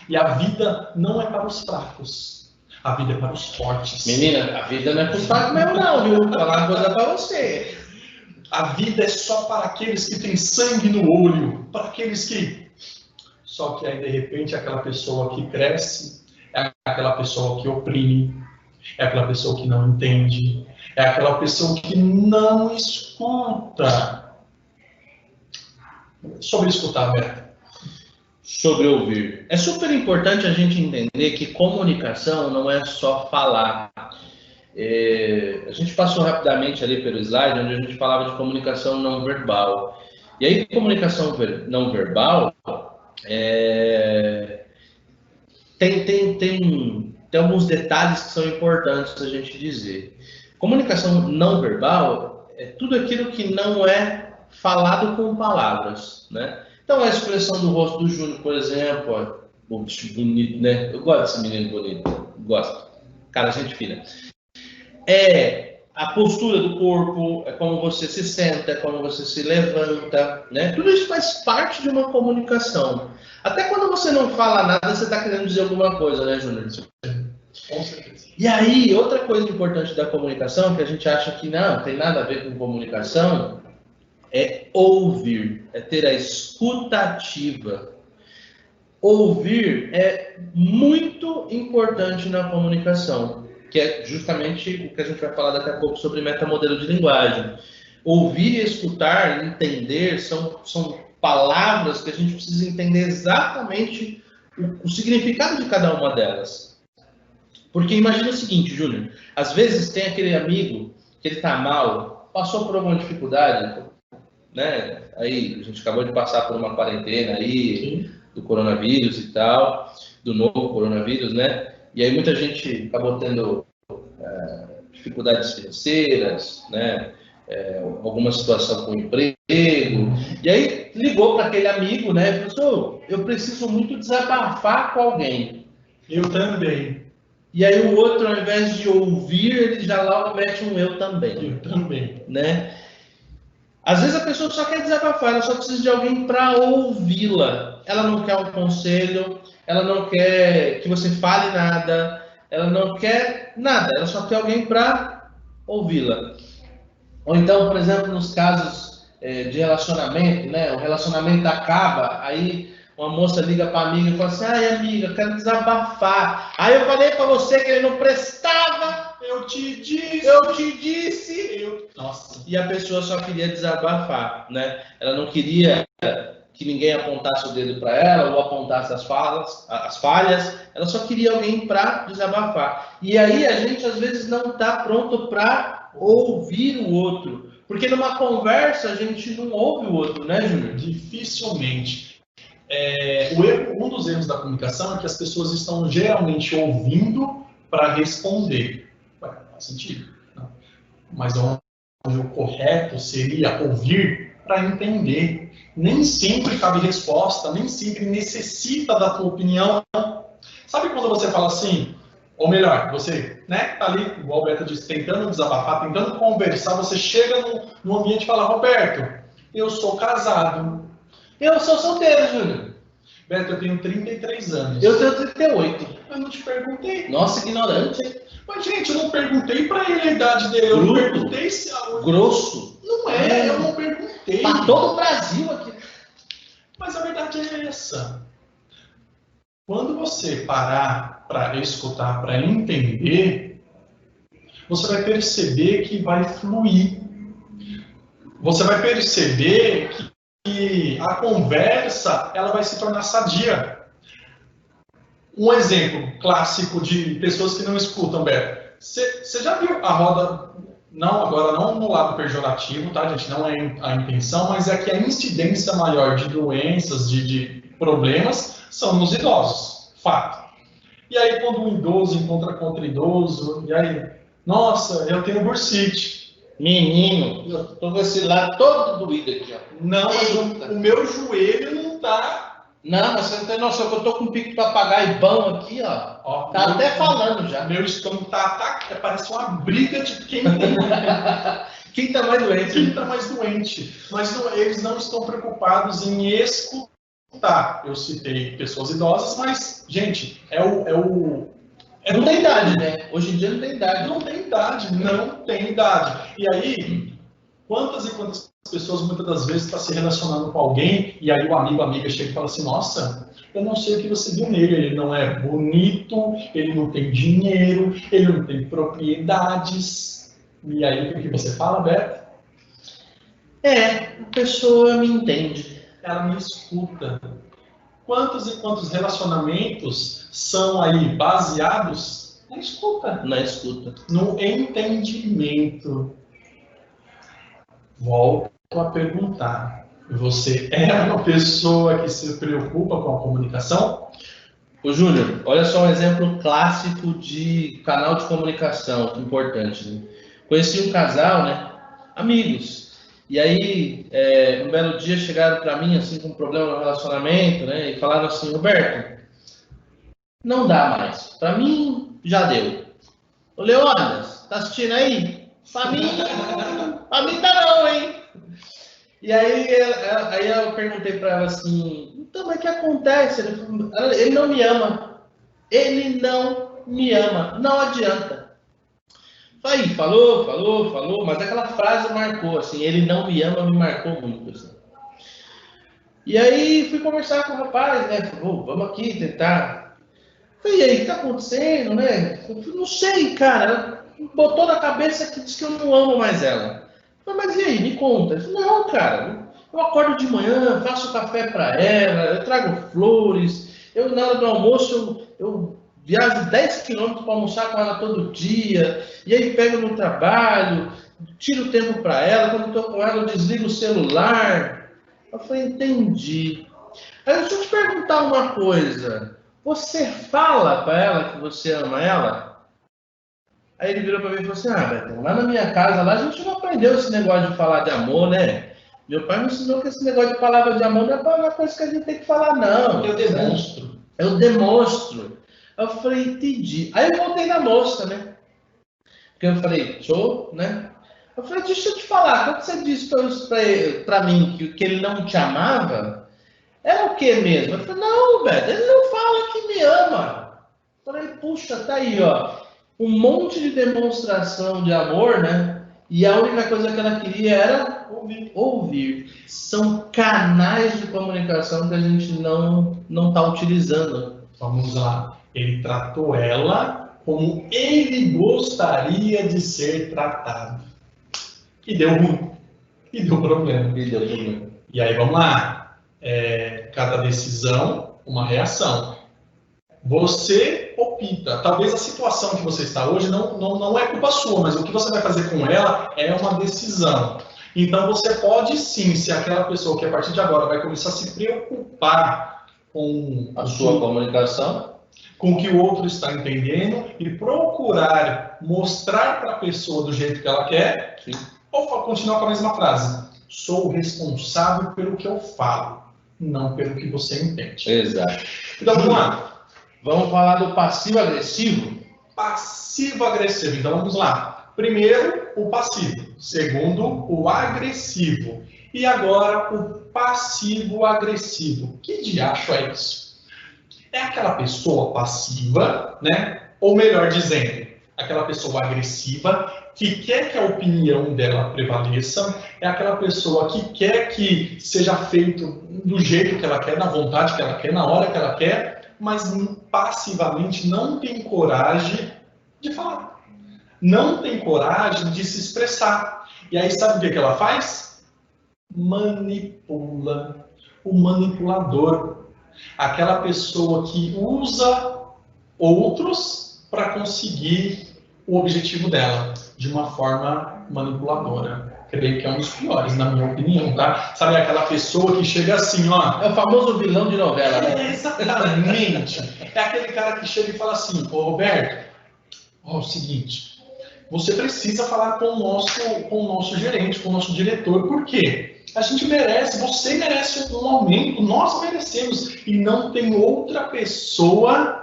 [SPEAKER 3] E a vida não é para os fracos. A vida é para os fortes.
[SPEAKER 2] Menina, a vida não é para os fracos mesmo não, viu? Vou falar uma coisa para você.
[SPEAKER 3] A vida é só para aqueles que têm sangue no olho. Para aqueles que... Só que aí, de repente, aquela pessoa que cresce é aquela pessoa que oprime. É aquela pessoa que não entende. É aquela pessoa que não escuta. Sobre escutar, Beto.
[SPEAKER 2] Sobre ouvir. É super importante a gente entender que comunicação não é só falar. A gente passou rapidamente ali pelo slide, onde a gente falava de comunicação não verbal. E aí, comunicação não verbal tem alguns detalhes que são importantes a gente dizer. Comunicação não verbal é tudo aquilo que não é falado com palavras, né? Então, a expressão do rosto do Júnior, por exemplo, o bicho bonito, né? Eu gosto desse menino bonito, gosto. Cara, gente fina. É a postura do corpo, é como você se senta, é como você se levanta, né? Tudo isso faz parte de uma comunicação. Até quando você não fala nada, você está querendo dizer alguma coisa, né, Júnior?
[SPEAKER 3] Com certeza.
[SPEAKER 2] E aí, outra coisa importante da comunicação, que a gente acha que não tem nada a ver com comunicação, é ouvir, é ter a escutativa. Ouvir é muito importante na comunicação, que é justamente o que a gente vai falar daqui a pouco sobre metamodelo de linguagem. Ouvir e escutar, entender, são palavras que a gente precisa entender exatamente o significado de cada uma delas. Porque imagina o seguinte, Júnior, às vezes tem aquele amigo que ele está mal, passou por alguma dificuldade, né? Aí a gente acabou de passar por uma quarentena aí, do coronavírus e tal, do novo coronavírus, né? E aí muita gente acabou tendo dificuldades financeiras, né? Alguma situação com emprego, e aí ligou para aquele amigo, né? E falou, eu preciso muito desabafar com alguém.
[SPEAKER 3] Eu também.
[SPEAKER 2] E aí o outro, ao invés de ouvir, ele já logo mete um eu também.
[SPEAKER 3] Eu também.
[SPEAKER 2] Né? Às vezes a pessoa só quer desabafar, ela só precisa de alguém para ouvi-la. Ela não quer um conselho, ela não quer que você fale nada, ela não quer nada, ela só quer alguém para ouvi-la. Ou então, por exemplo, nos casos de relacionamento, né? O relacionamento acaba, aí uma moça liga para a amiga e fala assim, ai amiga, eu quero desabafar. Aí eu falei para você que ele não prestava, eu te disse. Nossa. E a pessoa só queria desabafar, né? Ela não queria que ninguém apontasse o dedo para ela ou apontasse as falhas. Ela só queria alguém para desabafar. E aí a gente às vezes não está pronto para ouvir o outro. Porque numa conversa a gente não ouve o outro, né, Júnior?
[SPEAKER 3] Dificilmente. Um dos erros da comunicação é que as pessoas estão geralmente ouvindo para responder. Não faz sentido. Não. Mas onde o correto seria ouvir para entender. nem sempre cabe resposta, nem sempre necessita da tua opinião. Sabe quando você fala assim, ou melhor, você tá ali, igual o Beto disse, tentando desabafar, tentando conversar, você chega no ambiente e fala, Roberto, eu sou casado.
[SPEAKER 2] Eu sou solteiro, Júnior.
[SPEAKER 3] Beto, eu tenho 33 anos.
[SPEAKER 2] Eu tenho 38.
[SPEAKER 3] Eu não te perguntei.
[SPEAKER 2] Nossa, ignorante, hein?
[SPEAKER 3] Mas, gente, eu não perguntei pra ele a idade dele. Eu não perguntei se...
[SPEAKER 2] Grosso.
[SPEAKER 3] Não é, eu não perguntei.
[SPEAKER 2] Pra todo o Brasil aqui.
[SPEAKER 3] Mas a verdade é essa. Quando você parar para escutar, para entender, você vai perceber que vai fluir. Você vai perceber que a conversa ela vai se tornar sadia. Um exemplo clássico de pessoas que não escutam, Beto. Você já viu a roda... Não, agora não no lado pejorativo, tá, gente? Não é a intenção, mas é que a incidência maior de doenças, de problemas, são nos idosos. Fato. E aí, quando um idoso encontra com outro idoso, e aí, nossa, eu tenho bursite.
[SPEAKER 2] Menino, eu tô com esse lado todo doído aqui, ó.
[SPEAKER 3] Não, mas o meu joelho não tá...
[SPEAKER 2] Não, mas você não tem noção que eu tô com um pico de papagaio bom aqui, ó. Tá até falando já.
[SPEAKER 3] Meu estômago tá parece uma briga de quem tem...
[SPEAKER 2] Quem tá mais doente?
[SPEAKER 3] Quem tá mais doente. Mas eles não estão preocupados em escutar. Eu citei pessoas idosas, mas, gente,
[SPEAKER 2] não tem idade, né? Hoje em dia não tem idade.
[SPEAKER 3] Não tem idade, não tem idade. E aí, quantas e quantas pessoas muitas das vezes estão se relacionando com alguém e aí o amigo, a amiga chega e fala assim, nossa, eu não sei o que você viu nele, ele não é bonito, ele não tem dinheiro, ele não tem propriedades. E aí, o que você fala, Beto?
[SPEAKER 2] A pessoa me entende.
[SPEAKER 3] Ela me escuta. Quantos e quantos relacionamentos são aí baseados na escuta?
[SPEAKER 2] Na escuta.
[SPEAKER 3] No entendimento. Volto a perguntar. Você é uma pessoa que se preocupa com a comunicação?
[SPEAKER 2] Ô Júnior, olha só um exemplo clássico de canal de comunicação, importante. Né? Conheci um casal, né? Amigos. E aí, um belo dia chegaram para mim, assim, com um problema no relacionamento, né? E falaram assim, Roberto, não dá mais. Para mim, já deu. Ô Leônidas, tá assistindo aí? Para mim dá não, hein? E aí eu perguntei para ela assim, então, mas o que acontece? Ele não me ama. Ele não me ama. Não adianta. Aí, falou, mas aquela frase marcou, assim, ele não me ama, me marcou muito, assim. E aí fui conversar com o rapaz, né? Falei, vamos aqui tentar. Falei, e aí, o que tá acontecendo, né? Eu falei, não sei, cara. Ela botou na cabeça que diz que eu não amo mais ela. Eu falei, mas e aí, me conta. Eu falei, não, cara, eu acordo de manhã, faço café para ela, eu trago flores, eu na hora do almoço eu viajo 10 quilômetros para almoçar com ela todo dia, e aí pego no trabalho, tiro tempo para ela, quando estou com ela eu desligo o celular. Eu falei, entendi. Aí deixa eu te perguntar uma coisa, você fala para ela que você ama ela? Aí ele virou para mim e falou assim, Beto, lá na minha casa, lá a gente não aprendeu esse negócio de falar de amor, né? Meu pai me ensinou que esse negócio de palavra de amor não é uma coisa que a gente tem que falar, não.
[SPEAKER 3] Eu demonstro.
[SPEAKER 2] Eu demonstro. Eu falei, entendi. Aí eu voltei na moça, né? Porque eu falei, show, né? Eu falei, deixa eu te falar, quando você disse pra mim que ele não te amava, era o que mesmo? Eu falei, não, velho, ele não fala que me ama. Eu falei, puxa, tá aí, ó. Um monte de demonstração de amor, né? E a única coisa que ela queria era ouvir. São canais de comunicação que a gente não está utilizando.
[SPEAKER 3] Vamos lá. Ele tratou ela como ele gostaria de ser tratado. E deu ruim. E deu problema. E aí, vamos lá. Cada decisão, uma reação. Você opta. Talvez a situação que você está hoje não é culpa sua, mas o que você vai fazer com ela é uma decisão. Então você pode sim ser aquela pessoa que a partir de agora vai começar a se preocupar com
[SPEAKER 2] a sua comunicação,
[SPEAKER 3] com o que o outro está entendendo e procurar mostrar para a pessoa do jeito que ela quer, sim. Ou continuar com a mesma frase. sou responsável pelo que eu falo, não pelo que você entende.
[SPEAKER 2] Exato.
[SPEAKER 3] Então vamos lá.
[SPEAKER 2] Vamos falar do passivo-agressivo?
[SPEAKER 3] Passivo-agressivo. Então vamos lá. Primeiro, o passivo. Segundo, o agressivo. E agora, o passivo-agressivo. Que diacho é isso? É aquela pessoa passiva, né? Ou melhor dizendo, aquela pessoa agressiva que quer que a opinião dela prevaleça, é aquela pessoa que quer que seja feito do jeito que ela quer, na vontade que ela quer, na hora que ela quer, mas passivamente não tem coragem de falar. Não tem coragem de se expressar. E aí sabe o que ela faz? Manipula. O manipulador. Aquela pessoa que usa outros para conseguir o objetivo dela, de uma forma manipuladora. Creio que é um dos piores, na minha opinião, tá? Sabe aquela pessoa que chega assim, ó...
[SPEAKER 2] É o famoso vilão de novela, né?
[SPEAKER 3] É, exatamente. É aquele cara que chega e fala assim, ô Roberto, ó, é o seguinte, você precisa falar com o nosso gerente, com o nosso diretor. Por quê? A gente merece, você merece um aumento, nós merecemos. E não tem outra pessoa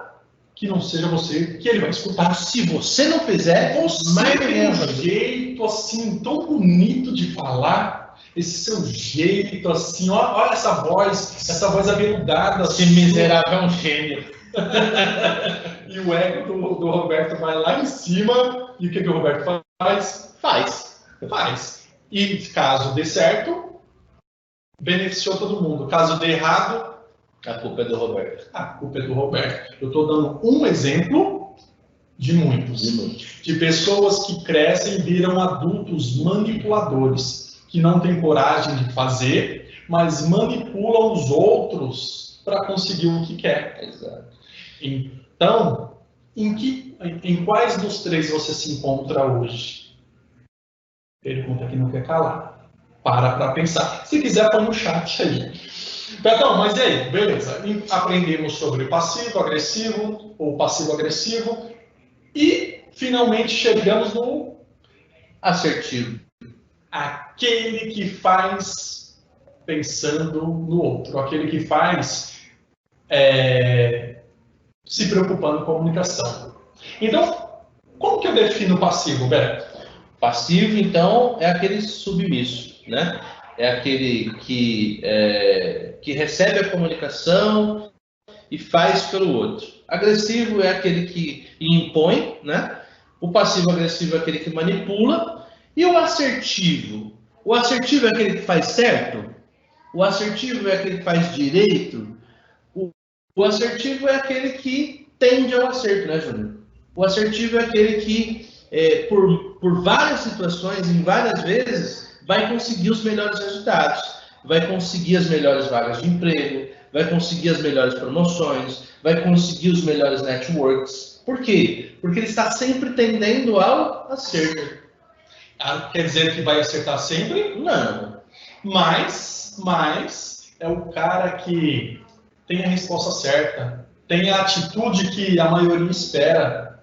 [SPEAKER 3] que não seja você que ele vai escutar.
[SPEAKER 2] Se você não fizer,
[SPEAKER 3] você tem um jeito assim tão bonito de falar, esse seu jeito assim, olha essa voz aveludada.
[SPEAKER 2] Esse miserável é um gênio.
[SPEAKER 3] E o ego do Roberto vai lá em cima, e o que o Roberto faz? Faz. E caso dê certo, beneficiou todo mundo. Caso dê errado,
[SPEAKER 2] a culpa é do Roberto.
[SPEAKER 3] A culpa é do Roberto. Eu estou dando um exemplo de muitos. De pessoas que crescem e viram adultos manipuladores, que não têm coragem de fazer, mas manipulam os outros para conseguir o que quer.
[SPEAKER 2] Exato.
[SPEAKER 3] Então, em quais dos três você se encontra hoje? Pergunta que não quer calar. Para pensar. Se quiser, põe no chat aí. Então, mas e aí? Beleza. Aprendemos sobre passivo-agressivo ou passivo-agressivo e finalmente chegamos no
[SPEAKER 2] assertivo.
[SPEAKER 3] Aquele que faz pensando no outro. Aquele que faz se preocupando com a comunicação. Então, como que eu defino o passivo, Beto?
[SPEAKER 2] Passivo, então, é aquele submisso, né? É aquele que recebe a comunicação e faz pelo outro. Agressivo é aquele que impõe, né? O passivo-agressivo é aquele que manipula. E o assertivo? O assertivo é aquele que faz certo? O assertivo é aquele que faz direito? O assertivo é aquele que tende ao acerto, né, Júnior? O assertivo é aquele que, por várias situações, em várias vezes, vai conseguir os melhores resultados, vai conseguir as melhores vagas de emprego, vai conseguir as melhores promoções, vai conseguir os melhores networks. Por quê? Porque ele está sempre tendendo ao acerto.
[SPEAKER 3] Quer dizer que vai acertar sempre?
[SPEAKER 2] Não.
[SPEAKER 3] Mas é o cara que tem a resposta certa, tem a atitude que a maioria espera.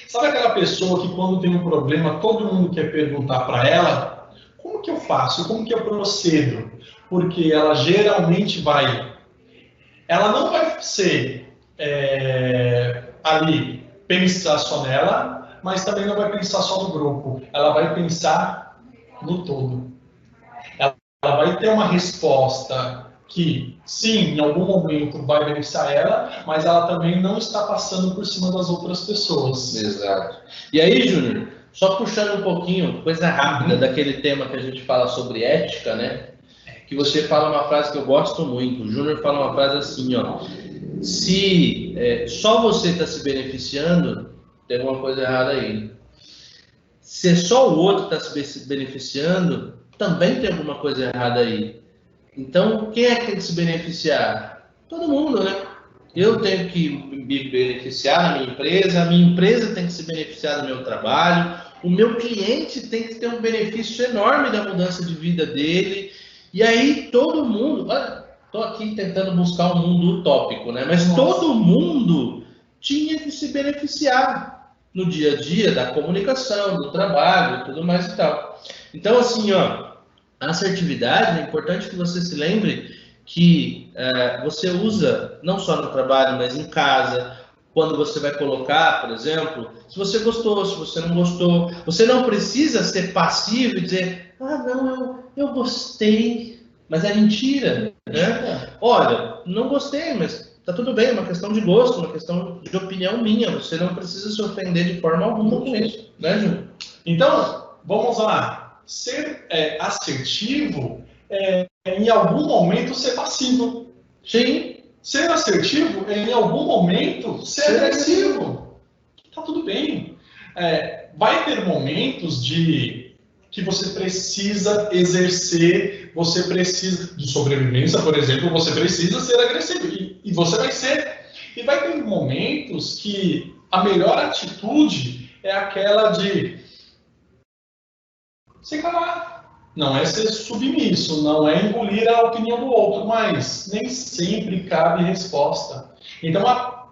[SPEAKER 3] Sabe aquela pessoa que quando tem um problema, todo mundo quer perguntar para ela, como que eu faço? Como que eu procedo? Porque ela geralmente ela não vai ser ali pensar só nela, mas também não vai pensar só no grupo. Ela vai pensar no todo. Ela vai ter uma resposta que, sim, em algum momento vai beneficiar ela, mas ela também não está passando por cima das outras pessoas.
[SPEAKER 2] Exato. E aí, Júnior, só puxando um pouquinho, coisa rápida daquele tema que a gente fala sobre ética, né? Que você fala uma frase que eu gosto muito. O Júnior fala uma frase assim, ó. Se só você está se beneficiando, tem alguma coisa errada aí. Se só o outro está se beneficiando, também tem alguma coisa errada aí. Então, quem é que tem que se beneficiar? Todo mundo, né? Eu tenho que me beneficiar na minha empresa, a minha empresa tem que se beneficiar do meu trabalho, o meu cliente tem que ter um benefício enorme da mudança de vida dele. E aí todo mundo, estou aqui tentando buscar um mundo utópico, né? Mas todo mundo tinha que se beneficiar no dia a dia da comunicação, do trabalho, tudo mais e tal. Então, assim, ó, A assertividade, é importante que você se lembre que você usa, não só no trabalho, mas em casa, quando você vai colocar, por exemplo, se você gostou, se você não gostou. Você não precisa ser passivo e dizer, ah, não, eu gostei, mas é mentira, né? Olha, não gostei, mas tá tudo bem, é uma questão de gosto, uma questão de opinião minha. Você não precisa se ofender de forma alguma com isso, né, Júnior?
[SPEAKER 3] Então, vamos lá. Ser assertivo é, em algum momento, ser passivo.
[SPEAKER 2] Sim.
[SPEAKER 3] Ser assertivo é, em algum momento, ser agressivo. Tá tudo bem. Vai ter momentos que você precisa exercer, você precisa de sobrevivência, por exemplo, você precisa ser agressivo. E você vai ser. E vai ter momentos que a melhor atitude é aquela de se calar. Não é ser submisso, não é engolir a opinião do outro, mas nem sempre cabe resposta. Então,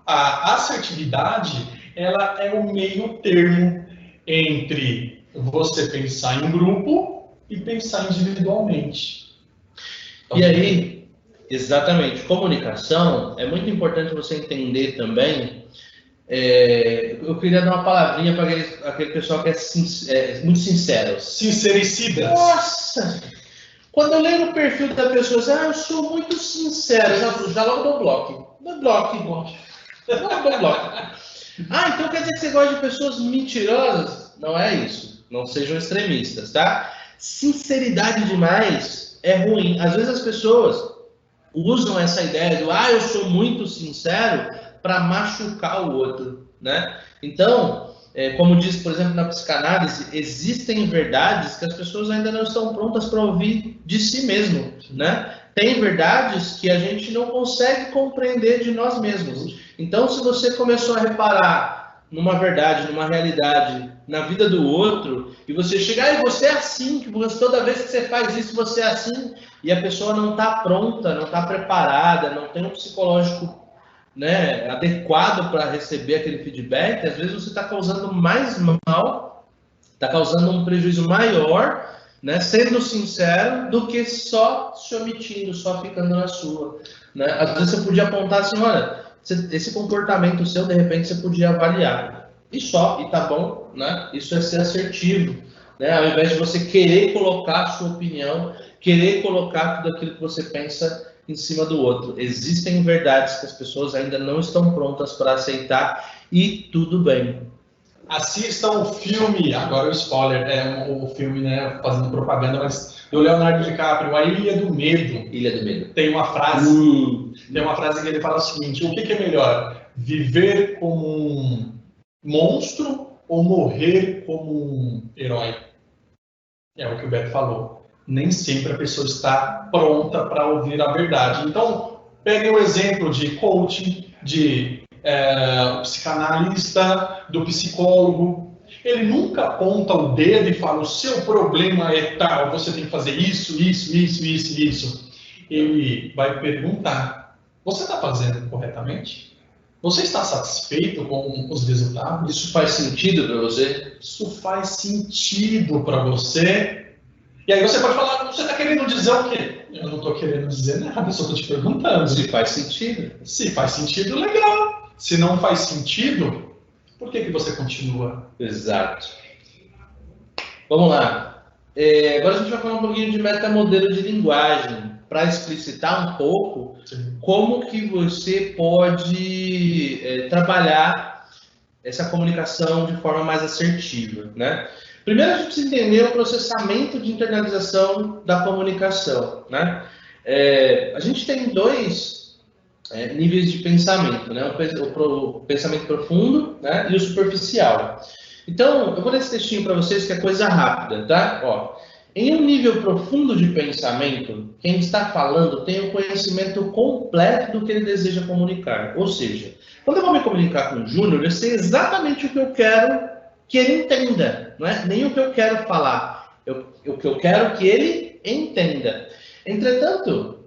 [SPEAKER 3] a assertividade, ela é o meio termo entre você pensar em grupo e pensar individualmente.
[SPEAKER 2] E aí, exatamente, comunicação, é muito importante você entender também. Eu queria dar uma palavrinha para aquele pessoal que é muito sincero.
[SPEAKER 3] Sincericidas.
[SPEAKER 2] Nossa! Quando eu leio no perfil da pessoa, eu sou muito sincero, já logo dou bloco. Dou bloco. Então quer dizer que você gosta de pessoas mentirosas? Não é isso. Não sejam extremistas, tá? Sinceridade demais é ruim. Às vezes as pessoas usam essa ideia do eu sou muito sincero para machucar o outro, né? Então, como diz, por exemplo, na psicanálise, existem verdades que as pessoas ainda não estão prontas para ouvir de si mesmo, né? Tem verdades que a gente não consegue compreender de nós mesmos. Então, se você começou a reparar numa verdade, numa realidade, na vida do outro, e você chegar e você é assim, que toda vez que você faz isso, você é assim, e a pessoa não está pronta, não está preparada, não tem um psicológico, né, adequado para receber aquele feedback, às vezes você está causando mais mal, está causando um prejuízo maior, né, sendo sincero, do que só se omitindo, só ficando na sua, né? Às vezes você podia apontar assim, olha, esse comportamento seu, de repente você podia avaliar, e tá bom, né? Isso é ser assertivo, né? Ao invés de você querer colocar a sua opinião, querer colocar tudo aquilo que você pensa em cima do outro. Existem verdades que as pessoas ainda não estão prontas para aceitar, e tudo bem.
[SPEAKER 3] Assistam o filme, agora o spoiler, o filme, né, fazendo propaganda, mas do Leonardo DiCaprio, A Ilha do Medo.
[SPEAKER 2] Ilha do Medo.
[SPEAKER 3] Tem uma frase que ele fala o seguinte: o que é melhor, viver como um monstro ou morrer como um herói? É o que o Beto falou. Nem sempre a pessoa está pronta para ouvir a verdade. Então, pegue o exemplo de coaching, de psicanalista, do psicólogo. Ele nunca aponta o dedo e fala, o seu problema é tal, você tem que fazer isso. Ele vai perguntar, você está fazendo corretamente? Você está satisfeito com os resultados?
[SPEAKER 2] Isso faz sentido para você?
[SPEAKER 3] Isso faz sentido para você? E aí você pode falar, você está querendo dizer o quê? Eu não estou querendo dizer nada, eu só estou te perguntando.
[SPEAKER 2] Se faz sentido.
[SPEAKER 3] Se faz sentido, legal. Se não faz sentido, por que você continua?
[SPEAKER 2] Exato. Vamos lá. Agora a gente vai falar um pouquinho de metamodelo de linguagem, para explicitar um pouco como que você pode trabalhar essa comunicação de forma mais assertiva, né? Primeiro a gente precisa entender o processamento de internalização da comunicação, né? A gente tem dois níveis de pensamento, né? O pensamento profundo, né? E o superficial. Então, eu vou ler esse textinho para vocês que é coisa rápida, tá? Ó, em um nível profundo de pensamento, quem está falando tem o conhecimento completo do que ele deseja comunicar. Ou seja, quando eu vou me comunicar com o Júnior, eu sei exatamente o que eu quero que ele entenda, não é nem o que eu quero falar, o que eu quero que ele entenda. Entretanto,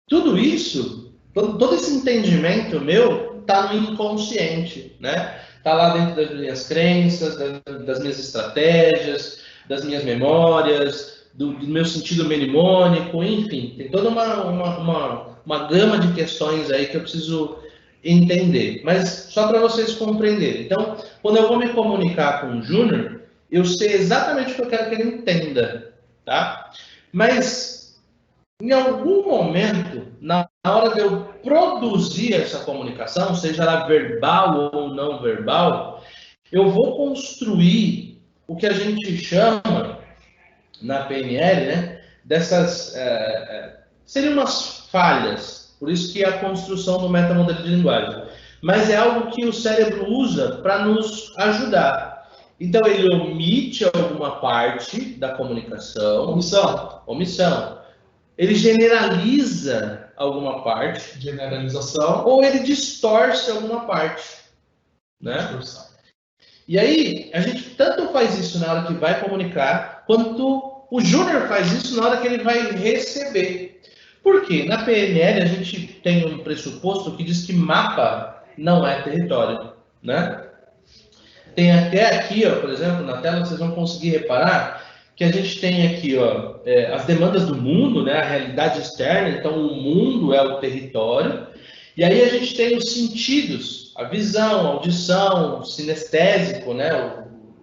[SPEAKER 2] tudo isso, todo esse entendimento meu está no inconsciente, né? Está lá dentro das minhas crenças, das minhas estratégias, das minhas memórias, do meu sentido mnemônico, enfim, tem toda uma gama de questões aí que eu preciso entender. Mas só para vocês compreenderem. Então, quando eu vou me comunicar com o Júnior, eu sei exatamente o que eu quero que ele entenda, tá? Mas, em algum momento, na hora de eu produzir essa comunicação, seja ela verbal ou não verbal, eu vou construir o que a gente chama, na PNL, né, dessas... seriam umas falhas, por isso que é a construção do metamodelo de linguagem. Mas é algo que o cérebro usa para nos ajudar. Então, ele omite alguma parte da comunicação. Omissão. Ele generaliza alguma parte.
[SPEAKER 3] Generalização.
[SPEAKER 2] Ou ele distorce alguma parte. Né?
[SPEAKER 3] Distorção.
[SPEAKER 2] E aí, a gente tanto faz isso na hora que vai comunicar, quanto o Júnior faz isso na hora que ele vai receber. Por quê? Na PNL, a gente tem um pressuposto que diz que mapa não é território. Né? Tem até aqui, ó, por exemplo, na tela, vocês vão conseguir reparar que a gente tem aqui ó, as demandas do mundo, né, a realidade externa, então o mundo é o território, e aí a gente tem os sentidos, a visão, a audição, o sinestésico, né,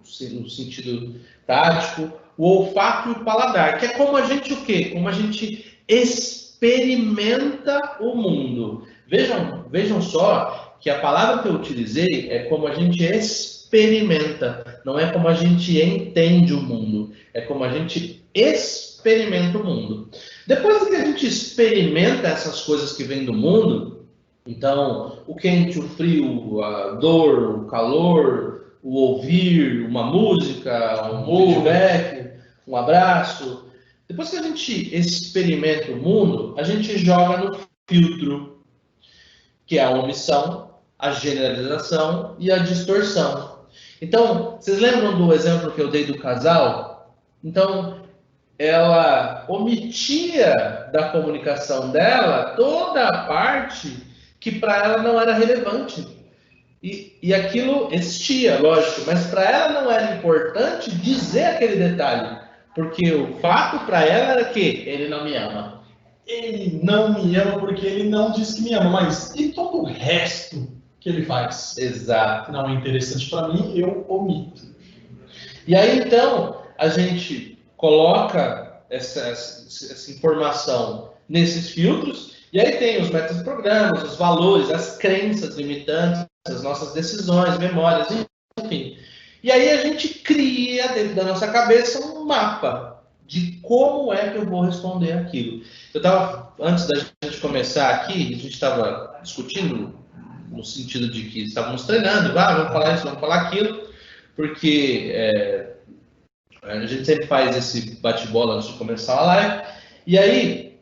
[SPEAKER 2] o sentido tático, o olfato e o paladar, que é como a gente o quê? Como a gente experimenta o mundo. Vejam só que a palavra que eu utilizei é como a gente experimenta, não é como a gente entende o mundo, é como a gente experimenta o mundo. Depois que a gente experimenta essas coisas que vêm do mundo, então o quente, o frio, a dor, o calor, o ouvir, uma música, um feedback, um abraço, depois que a gente experimenta o mundo, a gente joga no filtro, que é a omissão, a generalização e a distorção. Então, vocês lembram do exemplo que eu dei do casal? Então, ela omitia da comunicação dela toda a parte que para ela não era relevante. E aquilo existia, lógico, mas para ela não era importante dizer aquele detalhe, porque o fato para ela era que ele não me ama.
[SPEAKER 3] Ele não me ama porque ele não diz que me ama, mas e todo o resto que ele faz?
[SPEAKER 2] Exato.
[SPEAKER 3] Não é interessante para mim, eu omito.
[SPEAKER 2] E aí, então, a gente coloca essa informação nesses filtros, e aí tem os métodos de programas, os valores, as crenças limitantes, as nossas decisões, memórias, enfim. E aí a gente cria dentro da nossa cabeça um mapa de como é que eu vou responder aquilo. Eu estava, antes da gente começar aqui, a gente estava discutindo no sentido de que estávamos treinando, vamos falar isso, vamos falar aquilo, porque a gente sempre faz esse bate-bola antes de começar a live. E aí,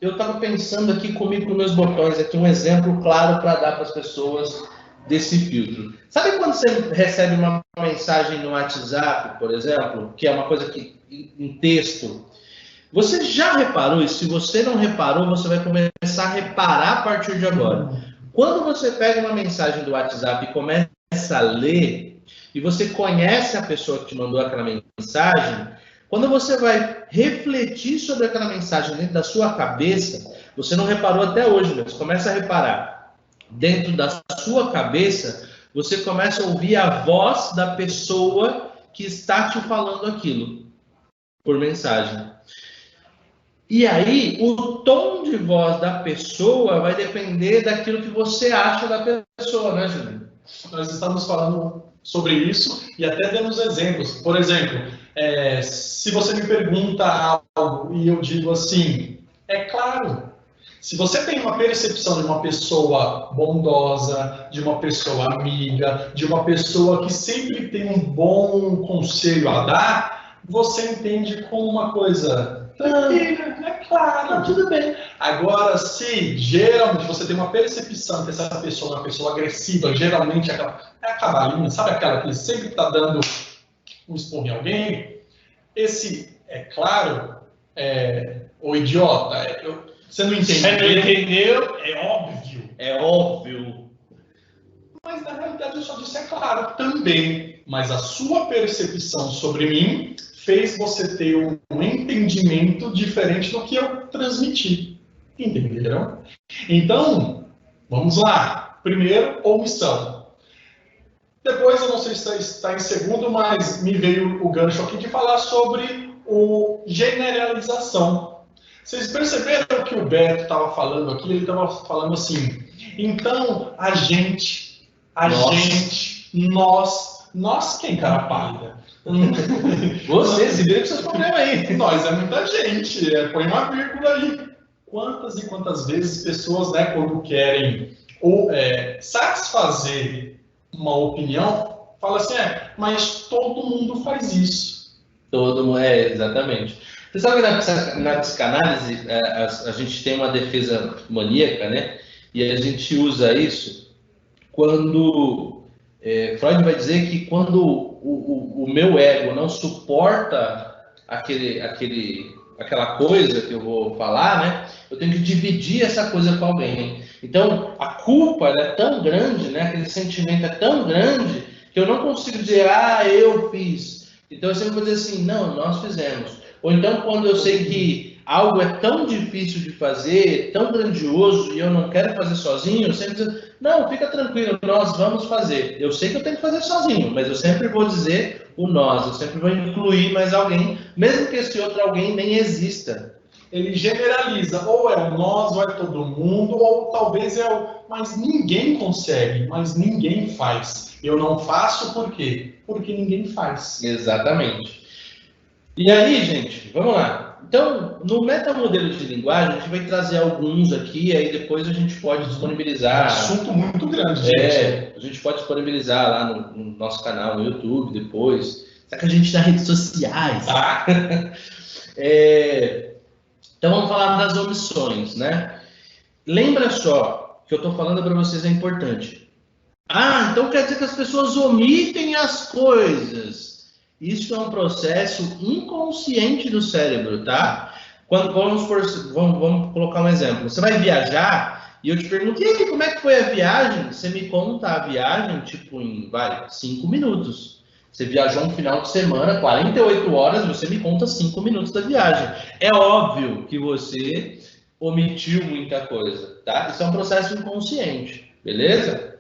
[SPEAKER 2] eu estava pensando aqui comigo nos meus botões, aqui um exemplo claro para dar para as pessoas desse filtro. Sabe quando você recebe uma mensagem no WhatsApp, por exemplo, que é uma coisa que em texto? Você já reparou, e se você não reparou, você vai começar a reparar a partir de agora. Quando você pega uma mensagem do WhatsApp e começa a ler, e você conhece a pessoa que te mandou aquela mensagem, quando você vai refletir sobre aquela mensagem dentro da sua cabeça, você não reparou até hoje, mas começa a reparar. Dentro da sua cabeça, você começa a ouvir a voz da pessoa que está te falando aquilo, por mensagem. E aí, o tom de voz da pessoa vai depender daquilo que você acha da pessoa, né, Júnior?
[SPEAKER 3] Nós estamos falando sobre isso e até demos exemplos. Por exemplo, se você me pergunta algo e eu digo assim, é claro. Se você tem uma percepção de uma pessoa bondosa, de uma pessoa amiga, de uma pessoa que sempre tem um bom conselho a dar, você entende como uma coisa tranquila, é claro, tudo bem. Agora, se geralmente você tem uma percepção que essa pessoa é uma pessoa agressiva, geralmente é a cavalinha, sabe aquela que sempre está dando um esporro em alguém? Esse, é claro, o idiota, você não entendeu?
[SPEAKER 2] Você não entendeu?
[SPEAKER 3] É óbvio.
[SPEAKER 2] É óbvio.
[SPEAKER 3] Mas na realidade eu só disse é claro também. mas a sua percepção sobre mim fez você ter um entendimento diferente do que eu transmiti. Entenderam? Então, vamos lá. Primeiro, omissão. Depois, eu não sei se está em segundo, mas me veio o gancho aqui de falar sobre o generalização. Vocês perceberam que o Beto estava falando aqui? Ele estava falando assim, então, nós quem, cara pálida?
[SPEAKER 2] Você, se vira com seus problemas aí.
[SPEAKER 3] Nós é muita gente, põe uma vírgula aí. Quantas e quantas vezes pessoas, né, quando querem satisfazer uma opinião, falam assim, mas todo mundo faz isso.
[SPEAKER 2] Todo mundo, exatamente. Você sabe que na psicanálise a gente tem uma defesa maníaca, né? E a gente usa isso quando Freud vai dizer que quando o meu ego não suporta aquela coisa que eu vou falar, né? Eu tenho que dividir essa coisa com alguém. Então, a culpa é tão grande, né? Aquele sentimento é tão grande que eu não consigo dizer, eu fiz. Então, eu sempre vou dizer assim, não, nós fizemos. Ou então, quando eu sei que algo é tão difícil de fazer, tão grandioso, e eu não quero fazer sozinho, eu sempre digo, não, fica tranquilo, nós vamos fazer. Eu sei que eu tenho que fazer sozinho, mas eu sempre vou dizer o nós, eu sempre vou incluir mais alguém, mesmo que esse outro alguém nem exista.
[SPEAKER 3] Ele generaliza, ou é o nós, ou é todo mundo, ou talvez mas ninguém consegue, mas ninguém faz. Eu não faço por quê? Porque ninguém faz.
[SPEAKER 2] Exatamente. E aí, gente, vamos lá. Então, no metamodelo de linguagem, a gente vai trazer alguns aqui, aí depois a gente pode disponibilizar.
[SPEAKER 3] É um assunto muito grande, gente.
[SPEAKER 2] A gente pode disponibilizar lá no nosso canal, no YouTube, depois. Só que a gente tá nas redes sociais. Então, vamos falar das omissões, né? Lembra só, que eu estou falando para vocês é importante. Então quer dizer que as pessoas omitem as coisas. Isso é um processo inconsciente do cérebro, tá? Vamos colocar um exemplo. Você vai viajar e eu te pergunto, e aí, como é que foi a viagem? Você me conta a viagem, tipo, em 5 minutos. Você viajou um final de semana, 48 horas, você me conta 5 minutos da viagem. É óbvio que você omitiu muita coisa, tá? Isso é um processo inconsciente, beleza?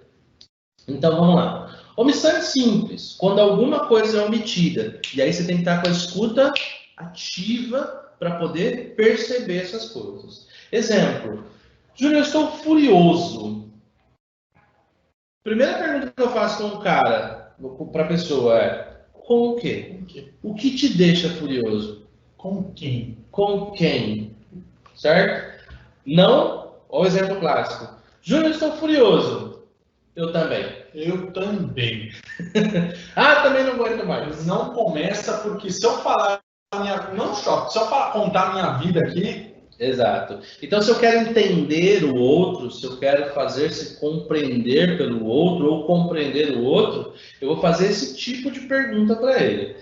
[SPEAKER 2] Então, vamos lá. Omissão é simples, quando alguma coisa é omitida. E aí você tem que estar com a escuta ativa para poder perceber essas coisas. Exemplo. Júnior, eu estou furioso. Primeira pergunta que eu faço com o cara, para a pessoa com o quê? O que te deixa furioso?
[SPEAKER 3] Com quem?
[SPEAKER 2] Com quem? Certo? Não, olha o exemplo clássico. Júnior, estou furioso. Eu também.
[SPEAKER 3] Eu também.
[SPEAKER 2] Também não aguento mais.
[SPEAKER 3] Não começa porque se eu falar se eu contar minha vida aqui.
[SPEAKER 2] Exato. Então, se eu quero entender o outro, se eu quero fazer-se compreender pelo outro ou compreender o outro, eu vou fazer esse tipo de pergunta para ele.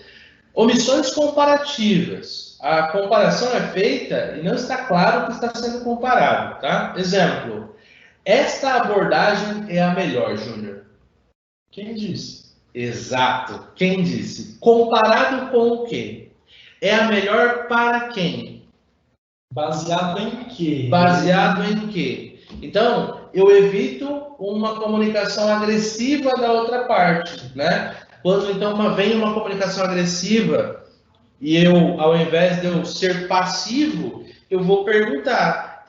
[SPEAKER 2] Omissões comparativas. A comparação é feita e não está claro o que está sendo comparado, tá? Exemplo. Esta abordagem é a melhor, Júnior.
[SPEAKER 3] Quem disse?
[SPEAKER 2] Exato. Quem disse? Comparado com o quê? É a melhor para quem?
[SPEAKER 3] Baseado em quê?
[SPEAKER 2] Baseado em quê? Então, eu evito uma comunicação agressiva da outra parte, né? Quando então vem uma comunicação agressiva e eu, ao invés de eu ser passivo, eu vou perguntar,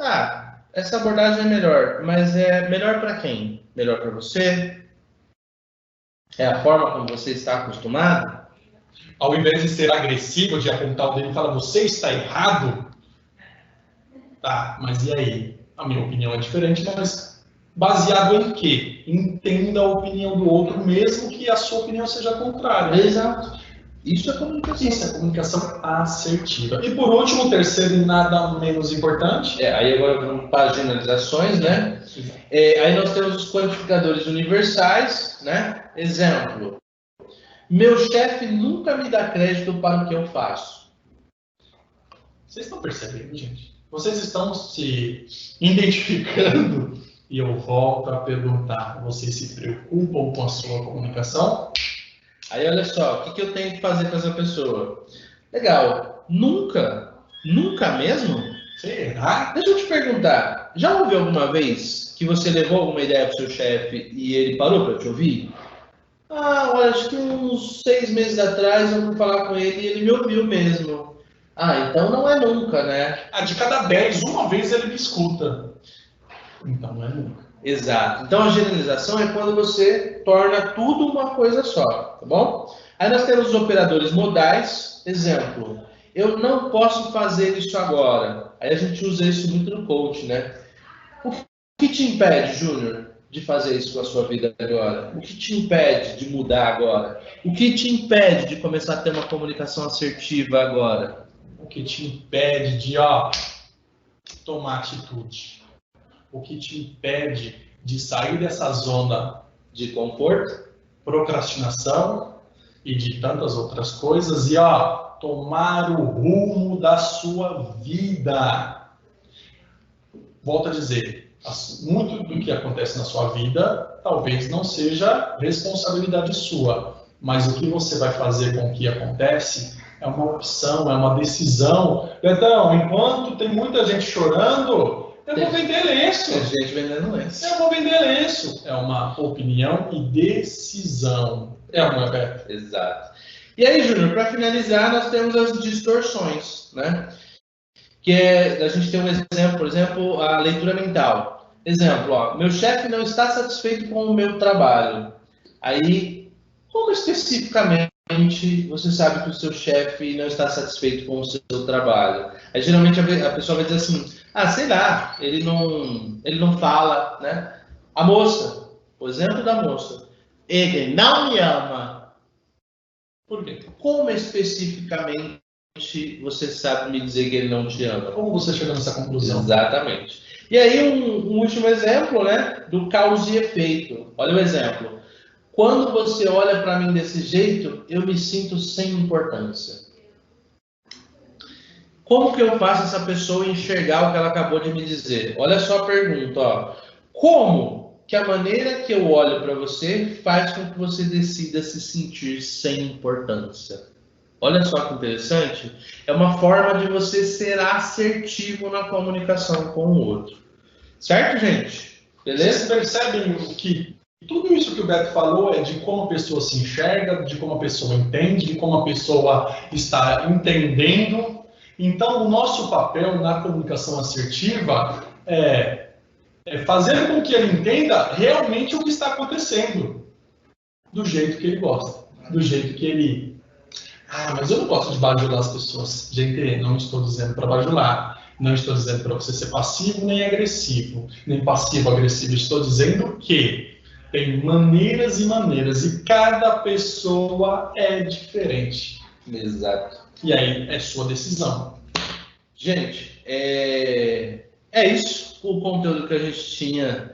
[SPEAKER 2] essa abordagem é melhor, mas é melhor para quem? Melhor para você? É a forma como você está acostumado?
[SPEAKER 3] Ao invés de ser agressivo, de apontar o dedo e falar, você está errado? Tá, mas e aí? A minha opinião é diferente, mas baseado em quê? Entenda a opinião do outro, mesmo que a sua opinião seja contrária.
[SPEAKER 2] Exato. Isso é comunicação.
[SPEAKER 3] Isso é comunicação assertiva. E por último, terceiro e nada menos importante.
[SPEAKER 2] Aí agora vamos para as generalizações, né? Aí nós temos os quantificadores universais, né? Exemplo. Meu chefe nunca me dá crédito para o que eu faço.
[SPEAKER 3] Vocês estão percebendo, gente? Vocês estão se identificando? E eu volto a perguntar, vocês se preocupam com a sua comunicação?
[SPEAKER 2] Aí olha só, o que eu tenho que fazer com essa pessoa? Legal, nunca mesmo?
[SPEAKER 3] Será?
[SPEAKER 2] Deixa eu te perguntar, já houve alguma vez que você levou alguma ideia para o seu chefe e ele parou para te ouvir? Ah, olha, acho que uns 6 meses atrás eu fui falar com ele e ele me ouviu mesmo. Ah, então não é nunca, né?
[SPEAKER 3] De cada 10, uma vez ele me escuta. Então não é nunca.
[SPEAKER 2] Exato. Então a generalização é quando você torna tudo uma coisa só, tá bom? Aí nós temos os operadores modais. Exemplo, eu não posso fazer isso agora. Aí a gente usa isso muito no coach, né? O que te impede, Júnior, de fazer isso com a sua vida agora? O que te impede de mudar agora? O que te impede de começar a ter uma comunicação assertiva agora?
[SPEAKER 3] O que te impede de tomar atitude? O que te impede de sair dessa zona
[SPEAKER 2] de conforto,
[SPEAKER 3] procrastinação e de tantas outras coisas e tomar o rumo da sua vida? Volto a dizer, muito do que acontece na sua vida talvez não seja responsabilidade sua, mas o que você vai fazer com o que acontece é uma opção, é uma decisão. Então, enquanto tem muita gente chorando, eu vou vender lenço.
[SPEAKER 2] Tem gente vendendo lenço.
[SPEAKER 3] Eu vou vender lenço. É uma opinião e decisão. É uma Beto?
[SPEAKER 2] Exato. E aí, Júnior, para finalizar, nós temos as distorções, né? Que a gente tem um exemplo, por exemplo, a leitura mental. Exemplo, meu chefe não está satisfeito com o meu trabalho. Aí, como especificamente você sabe que o seu chefe não está satisfeito com o seu trabalho? Aí, geralmente, a pessoa vai dizer assim, sei lá, ele não fala, né? A moça, o exemplo da moça, ele não me ama.
[SPEAKER 3] Por quê?
[SPEAKER 2] Como especificamente você sabe me dizer que ele não te ama?
[SPEAKER 3] Como você chegou nessa conclusão?
[SPEAKER 2] Exatamente. E aí um último exemplo, né, do causa e efeito. Olha o exemplo. Quando você olha para mim desse jeito, eu me sinto sem importância. Como que eu faço essa pessoa enxergar o que ela acabou de me dizer? Olha só a pergunta, Como que a maneira que eu olho para você faz com que você decida se sentir sem importância? Olha só que interessante. É uma forma de você ser assertivo na comunicação com o outro. Certo, gente? Beleza?
[SPEAKER 3] Vocês percebem que tudo isso que o Beto falou é de como a pessoa se enxerga, de como a pessoa entende, de como a pessoa está entendendo. Então, o nosso papel na comunicação assertiva é fazer com que ele entenda realmente o que está acontecendo, do jeito que ele gosta, do jeito que ele... mas eu não gosto de bajular as pessoas. Gente, não estou dizendo para bajular, não estou dizendo para você ser passivo nem agressivo, nem passivo-agressivo. Estou dizendo que tem maneiras e maneiras, e cada pessoa é diferente.
[SPEAKER 2] Exato.
[SPEAKER 3] E aí é sua decisão.
[SPEAKER 2] Gente, é isso o conteúdo que a gente tinha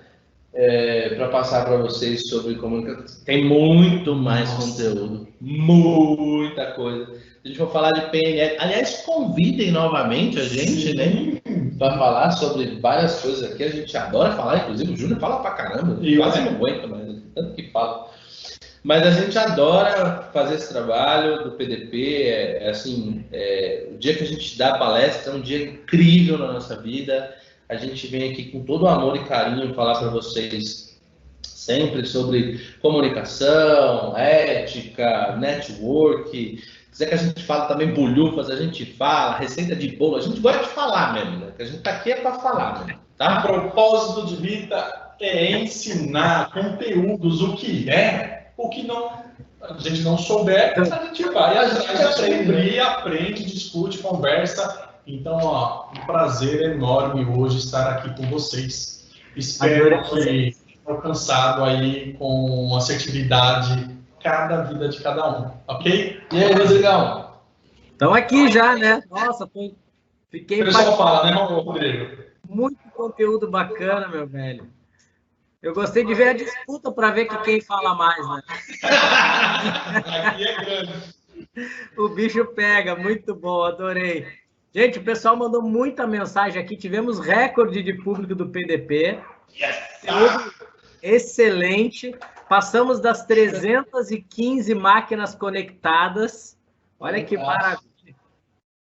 [SPEAKER 2] para passar para vocês sobre comunicação. Tem muito mais conteúdo, muita coisa. A gente vai falar de PNL. Aliás, convidem novamente a gente, né, para falar sobre várias coisas aqui. A gente adora falar, inclusive o Júnior fala pra caramba. Eu quase não aguento, mas tanto que fala. Mas a gente adora fazer esse trabalho do PDP. O dia que a gente dá a palestra é um dia incrível na nossa vida. A gente vem aqui com todo o amor e carinho falar para vocês sempre sobre comunicação, ética, network. Se quiser que a gente fale também bolhufas, a gente fala, receita de bolo, a gente gosta de falar mesmo, né? Que a gente tá aqui para falar, né? Tá?
[SPEAKER 3] O propósito de vida é ensinar conteúdos, o que não, a gente não souber, a gente vai atrás de descobrir, aprende, discute, conversa. Então, um prazer enorme hoje estar aqui com vocês. Espero que tenham alcançado aí com assertividade cada vida de cada um, ok?
[SPEAKER 2] E aí, Rodrigão?
[SPEAKER 1] Estão aqui já, né? Nossa, fiquei...
[SPEAKER 3] O pessoal fala, né, Rodrigo?
[SPEAKER 1] Muito conteúdo bacana, meu velho. Eu gostei de ver a disputa para ver quem fala mais, né?
[SPEAKER 3] Aqui é grande.
[SPEAKER 1] O bicho pega, muito bom, adorei. Gente, o pessoal mandou muita mensagem aqui, tivemos recorde de público do PDP. excelente. Passamos das 315 máquinas conectadas. Olha que maravilha.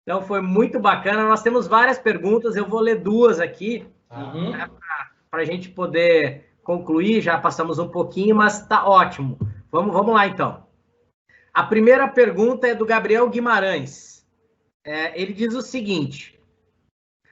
[SPEAKER 1] Então, foi muito bacana. Nós temos várias perguntas. Eu vou ler duas aqui, para a gente poder concluir. Já passamos um pouquinho, mas está ótimo. Vamos lá, então. A primeira pergunta é do Gabriel Guimarães. Ele diz o seguinte: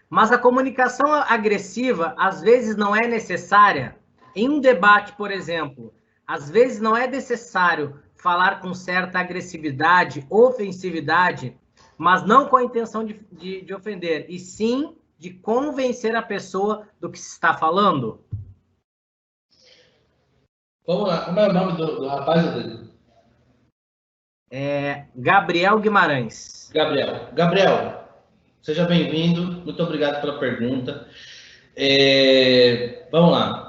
[SPEAKER 1] mas a comunicação agressiva, às vezes, não é necessária? Em um debate, por exemplo, às vezes não é necessário falar com certa agressividade, ofensividade, mas não com a intenção de ofender, e sim de convencer a pessoa do que se está falando?
[SPEAKER 2] Vamos lá, como é o nome do rapaz?
[SPEAKER 1] Gabriel Guimarães.
[SPEAKER 2] Gabriel, seja bem-vindo, muito obrigado pela pergunta. Vamos lá.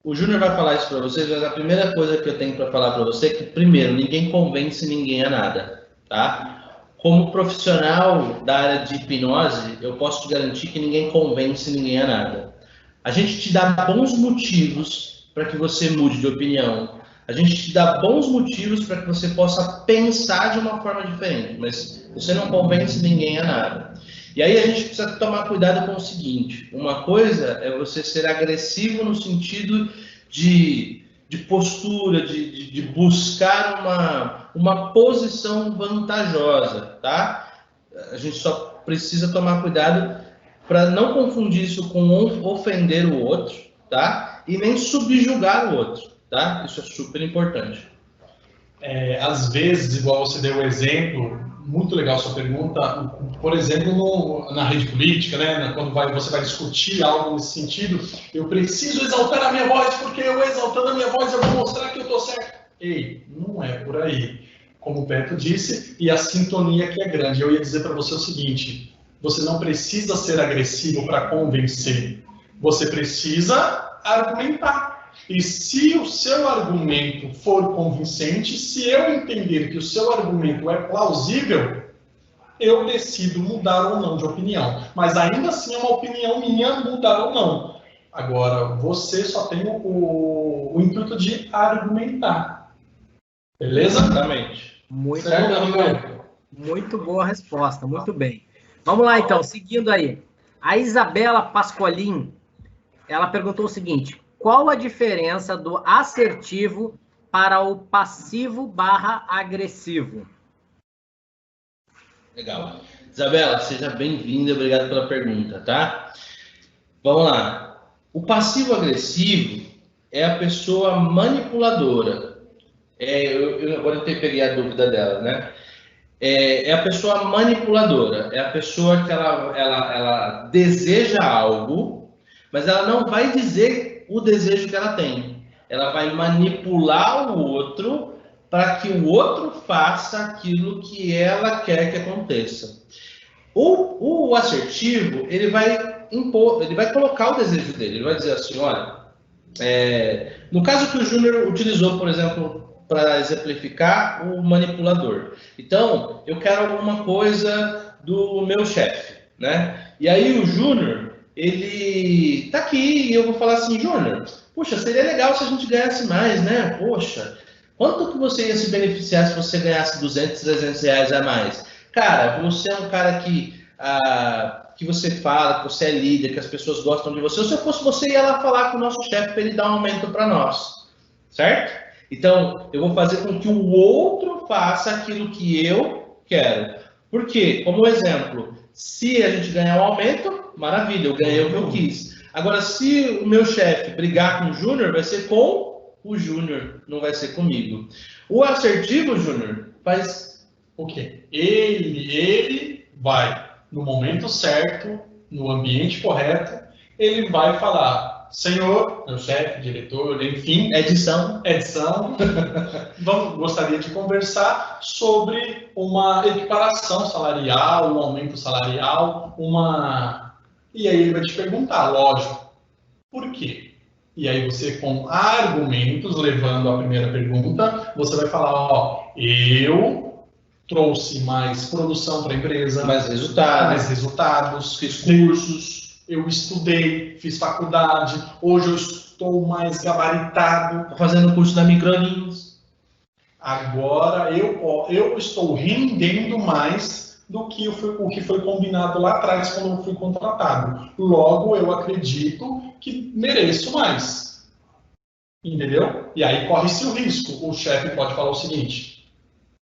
[SPEAKER 2] O Júnior vai falar isso para vocês, mas a primeira coisa que eu tenho para falar para você é que, primeiro, ninguém convence ninguém a nada, tá? Como profissional da área de hipnose, eu posso te garantir que ninguém convence ninguém a nada. A gente te dá bons motivos para que você mude de opinião. A gente te dá bons motivos para que você possa pensar de uma forma diferente, mas você não convence ninguém a nada. E aí a gente precisa tomar cuidado com o seguinte: uma coisa é você ser agressivo no sentido de postura, de buscar uma posição vantajosa, tá? A gente só precisa tomar cuidado para não confundir isso com ofender o outro, tá? E nem subjugar o outro, tá? Isso é super importante.
[SPEAKER 3] Às vezes, igual você deu o exemplo, muito legal a sua pergunta, por exemplo, na rede política, né, quando você vai discutir algo nesse sentido, eu preciso exaltar a minha voz, porque eu exaltando a minha voz eu vou mostrar que eu estou certo. Ei, não é por aí. Como o Beto disse, e a sintonia que é grande. Eu ia dizer para você o seguinte: você não precisa ser agressivo para convencer, você precisa argumentar. E se o seu argumento for convincente, se eu entender que o seu argumento é plausível, eu decido mudar ou não de opinião. Mas ainda assim é uma opinião minha mudar ou não. Agora, você só tem o intuito de argumentar. Beleza?
[SPEAKER 2] Exatamente.
[SPEAKER 1] Muito boa resposta, muito bem. Vamos lá, então, seguindo aí. A Isabela Pascolin, ela perguntou o seguinte: qual a diferença do assertivo para o passivo/agressivo?
[SPEAKER 2] Legal. Isabela, seja bem-vinda, obrigado pela pergunta, tá? Vamos lá. O passivo-agressivo é a pessoa manipuladora. Eu agora peguei a dúvida dela, né? É a pessoa manipuladora, é a pessoa que ela deseja algo, mas ela não vai dizer o desejo que ela tem. Ela vai manipular o outro para que o outro faça aquilo que ela quer que aconteça. O assertivo, ele vai impor, ele vai colocar o desejo dele. Ele vai dizer assim: olha, no caso que o Júnior utilizou, por exemplo, para exemplificar o manipulador. Então, eu quero alguma coisa do meu chefe, né? E aí o Júnior, ele tá aqui e eu vou falar assim: Júnior, poxa, seria legal se a gente ganhasse mais, né? Poxa, quanto que você ia se beneficiar se você ganhasse 200, 300 reais a mais? Cara, você é um cara que você fala, que você é líder, que as pessoas gostam de você. Se eu fosse você, ia lá falar com o nosso chefe para ele dar um aumento para nós, certo? Então, eu vou fazer com que o outro faça aquilo que eu quero. Por quê? Como exemplo, se a gente ganhar um aumento, maravilha, eu ganhei o que eu quis. Agora, se o meu chefe brigar com o Júnior, vai ser com o Júnior, não vai ser comigo. O assertivo, Júnior, faz
[SPEAKER 3] o quê? Ele vai, no momento certo, no ambiente correto, ele vai falar: senhor, meu chefe, diretor, enfim, edição, gostaria de conversar sobre uma equiparação salarial, um aumento salarial, E aí ele vai te perguntar, lógico, por quê? E aí você, com argumentos, levando a primeira pergunta, você vai falar: ó, eu trouxe mais produção para a empresa,
[SPEAKER 2] mais resultados,
[SPEAKER 3] fiz cursos, eu estudei, fiz faculdade, hoje estou mais gabaritado.
[SPEAKER 2] Tá fazendo o curso da Microlinhos.
[SPEAKER 3] Agora eu estou rendendo mais do que o que foi combinado lá atrás quando eu fui contratado. Logo, eu acredito que mereço mais. Entendeu? E aí corre-se o risco. O chefe pode falar o seguinte: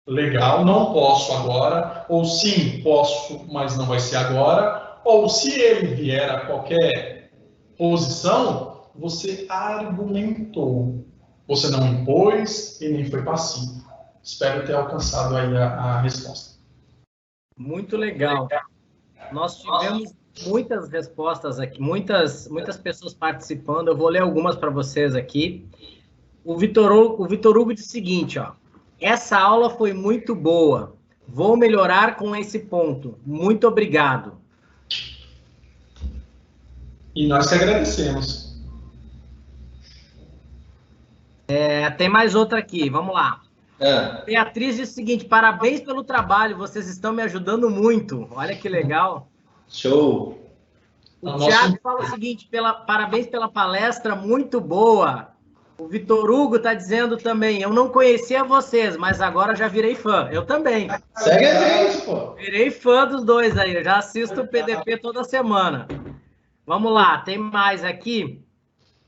[SPEAKER 3] legal, não posso agora, ou sim, posso, mas não vai ser agora, ou se ele vier a qualquer posição, você argumentou. Você não impôs e nem foi passivo. Espero ter alcançado aí a resposta.
[SPEAKER 1] Muito legal. Nós tivemos muitas respostas aqui, muitas pessoas participando. Eu vou ler algumas para vocês aqui. O Vitor Hugo disse o seguinte, ó: essa aula foi muito boa. Vou melhorar com esse ponto. Muito obrigado.
[SPEAKER 3] E nós que agradecemos.
[SPEAKER 1] Tem mais outra aqui, vamos lá. Beatriz diz o seguinte: parabéns pelo trabalho, vocês estão me ajudando muito. Olha que legal.
[SPEAKER 2] Show.
[SPEAKER 1] O Thiago fala o seguinte: parabéns pela palestra, muito boa. O Vitor Hugo está dizendo também: eu não conhecia vocês, mas agora já virei fã. Eu também.
[SPEAKER 2] Segue a gente, pô.
[SPEAKER 1] Virei fã dos dois aí, eu já assisto o PDP toda semana. Vamos lá, tem mais aqui.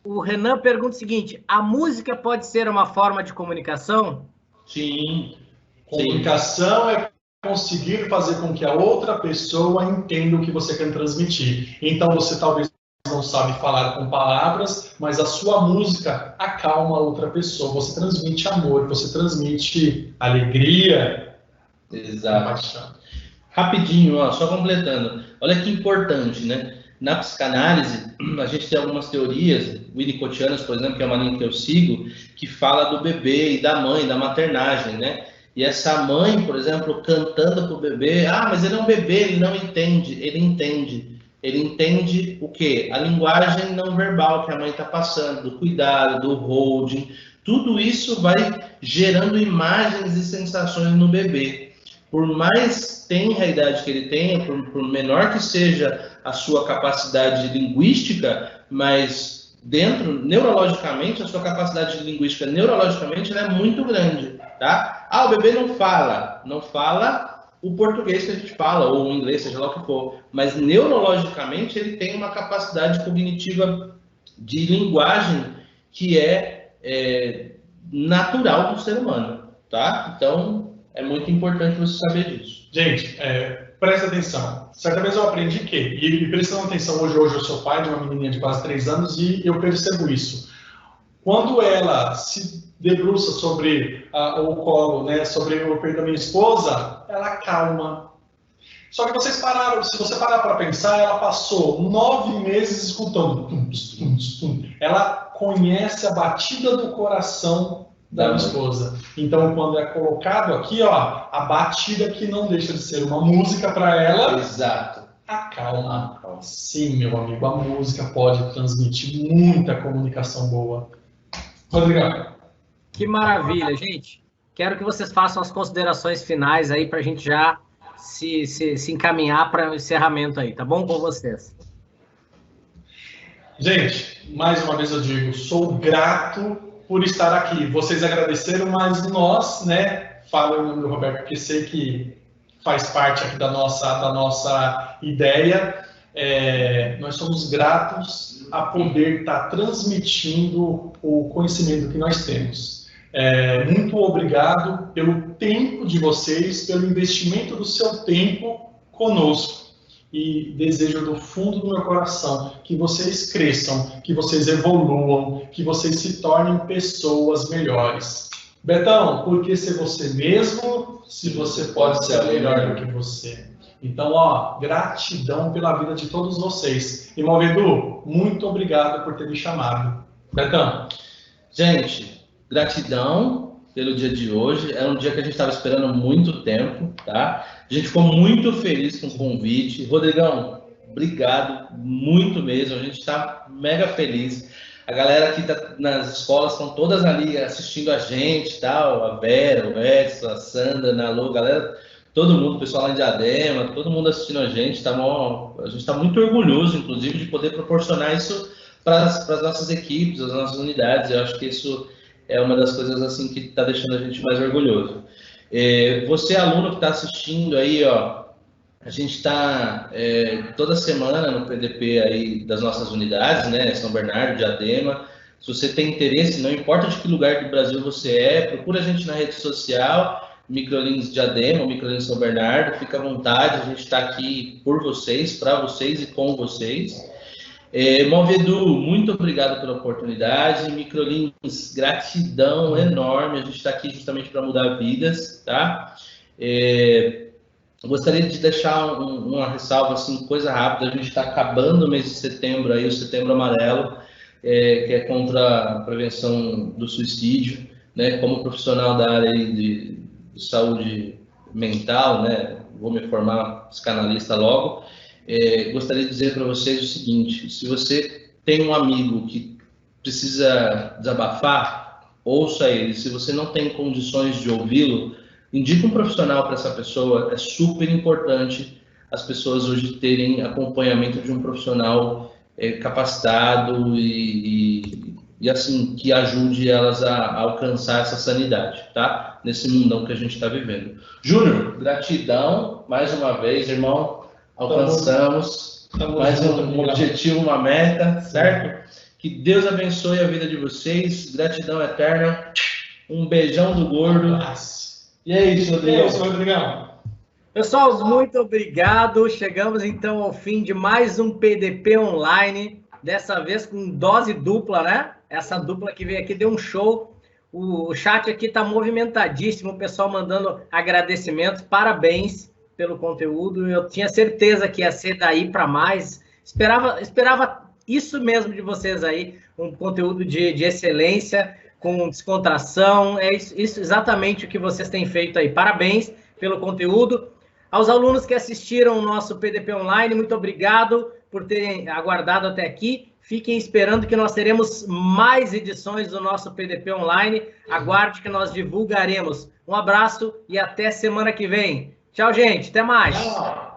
[SPEAKER 1] O Renan pergunta o seguinte: a música pode ser uma forma de comunicação?
[SPEAKER 2] Sim.
[SPEAKER 3] Comunicação é conseguir fazer com que a outra pessoa entenda o que você quer transmitir. Então você talvez não sabe falar com palavras, mas a sua música acalma a outra pessoa. Você transmite amor, você transmite alegria.
[SPEAKER 2] Exato. Rapidinho, ó, só completando. Olha que importante, né? Na psicanálise, a gente tem algumas teorias, winnicottianas, por exemplo, que é uma linha que eu sigo, que fala do bebê e da mãe, da maternagem, né? E essa mãe, por exemplo, cantando para o bebê: ah, mas ele é um bebê, ele não entende. Ele entende. Ele entende o quê? A linguagem não verbal que a mãe está passando, do cuidado, do holding. Tudo isso vai gerando imagens e sensações no bebê. Por mais tenra a idade que ele tenha, por menor que seja a sua capacidade linguística, mas neurologicamente, a sua capacidade linguística neurologicamente ela é muito grande, tá? Ah, o bebê não fala o português que a gente fala, ou o inglês, seja lá o que for, mas neurologicamente ele tem uma capacidade cognitiva de linguagem que é natural do ser humano, tá? Então, é muito importante você saber disso.
[SPEAKER 3] Gente, presta atenção. Certa vez eu aprendi que, e prestando atenção, hoje eu sou pai de uma menininha de quase 3 anos e eu percebo isso. Quando ela se debruça sobre o colo, né, sobre o peito da minha esposa, ela calma. Só que se você parar para pensar, ela passou 9 meses escutando. Ela conhece a batida do coração da minha esposa. Então, quando é colocado aqui, ó, a batida que não deixa de ser uma música para ela.
[SPEAKER 2] Exato.
[SPEAKER 3] Acalma. Sim, meu amigo, a música pode transmitir muita comunicação boa. Rodrigo.
[SPEAKER 1] Que maravilha, gente. Quero que vocês façam as considerações finais aí para a gente já se encaminhar para o encerramento aí, tá bom com vocês?
[SPEAKER 3] Gente, mais uma vez eu digo, sou grato por estar aqui. Vocês agradeceram, mas nós, né, falo em nome do Roberto, porque sei que faz parte aqui da nossa ideia, nós somos gratos a poder estar transmitindo o conhecimento que nós temos. Muito obrigado pelo tempo de vocês, pelo investimento do seu tempo conosco. E desejo do fundo do meu coração que vocês cresçam, que vocês evoluam, que vocês se tornem pessoas melhores. Betão, por que ser você mesmo se você pode ser melhor do que você? Então, ó, gratidão pela vida de todos vocês. E, Malvedu, muito obrigado por ter me chamado. Betão.
[SPEAKER 2] Gente, gratidão pelo dia de hoje. É um dia que a gente estava esperando há muito tempo, tá? A gente ficou muito feliz com o convite. Rodrigão, obrigado, muito mesmo. A gente está mega feliz. A galera aqui nas escolas estão todas ali assistindo a gente, tal. A Vera, o Edson, a Sandra, a Nalu, galera, todo mundo, o pessoal lá em Diadema, todo mundo assistindo a gente. A gente está muito orgulhoso, inclusive, de poder proporcionar isso para as nossas equipes, as nossas unidades. Eu acho que isso é uma das coisas assim que está deixando a gente mais orgulhoso. Você, aluno que está assistindo aí, ó, a gente está toda semana no PDP aí das nossas unidades, né? São Bernardo, Diadema. Se você tem interesse, não importa de que lugar do Brasil você procura a gente na rede social, Microlins Diadema, Microlins São Bernardo, fica à vontade, a gente está aqui por vocês, para vocês e com vocês. Movedu, muito obrigado pela oportunidade. Microlins, gratidão enorme, a gente está aqui justamente para mudar vidas, tá? Gostaria de deixar uma ressalva, assim, coisa rápida. A gente está acabando o mês de setembro, aí, o Setembro Amarelo, que é contra a prevenção do suicídio, né? Como profissional da área aí de saúde mental, né? Vou me formar psicanalista logo. Gostaria de dizer para vocês o seguinte: se você tem um amigo que precisa desabafar, ouça ele. Se você não tem condições de ouvi-lo, indique um profissional para essa pessoa. É super importante as pessoas hoje terem acompanhamento de um profissional capacitado e assim, que ajude elas a alcançar essa sanidade, tá? Nesse mundão que a gente está vivendo. Júnior, gratidão mais uma vez, irmão. Alcançamos mais um objetivo, uma meta, certo? Que Deus abençoe a vida de vocês. Gratidão eterna. Um beijão do gordo. E é isso, Rodrigão.
[SPEAKER 1] Pessoal, muito obrigado. Chegamos então ao fim de mais um PDP Online. Dessa vez com dose dupla, né? Essa dupla que veio aqui deu um show. O chat aqui está movimentadíssimo. O pessoal mandando agradecimentos. Parabéns pelo conteúdo. Eu tinha certeza que ia ser daí para mais. Esperava isso mesmo de vocês aí. Um conteúdo de excelência, com descontração. É isso exatamente o que vocês têm feito aí. Parabéns pelo conteúdo. Aos alunos que assistiram o nosso PDP Online, muito obrigado por terem aguardado até aqui. Fiquem esperando que nós teremos mais edições do nosso PDP Online. Aguarde que nós divulgaremos. Um abraço e até semana que vem. Tchau, gente. Até mais.
[SPEAKER 2] Tchau.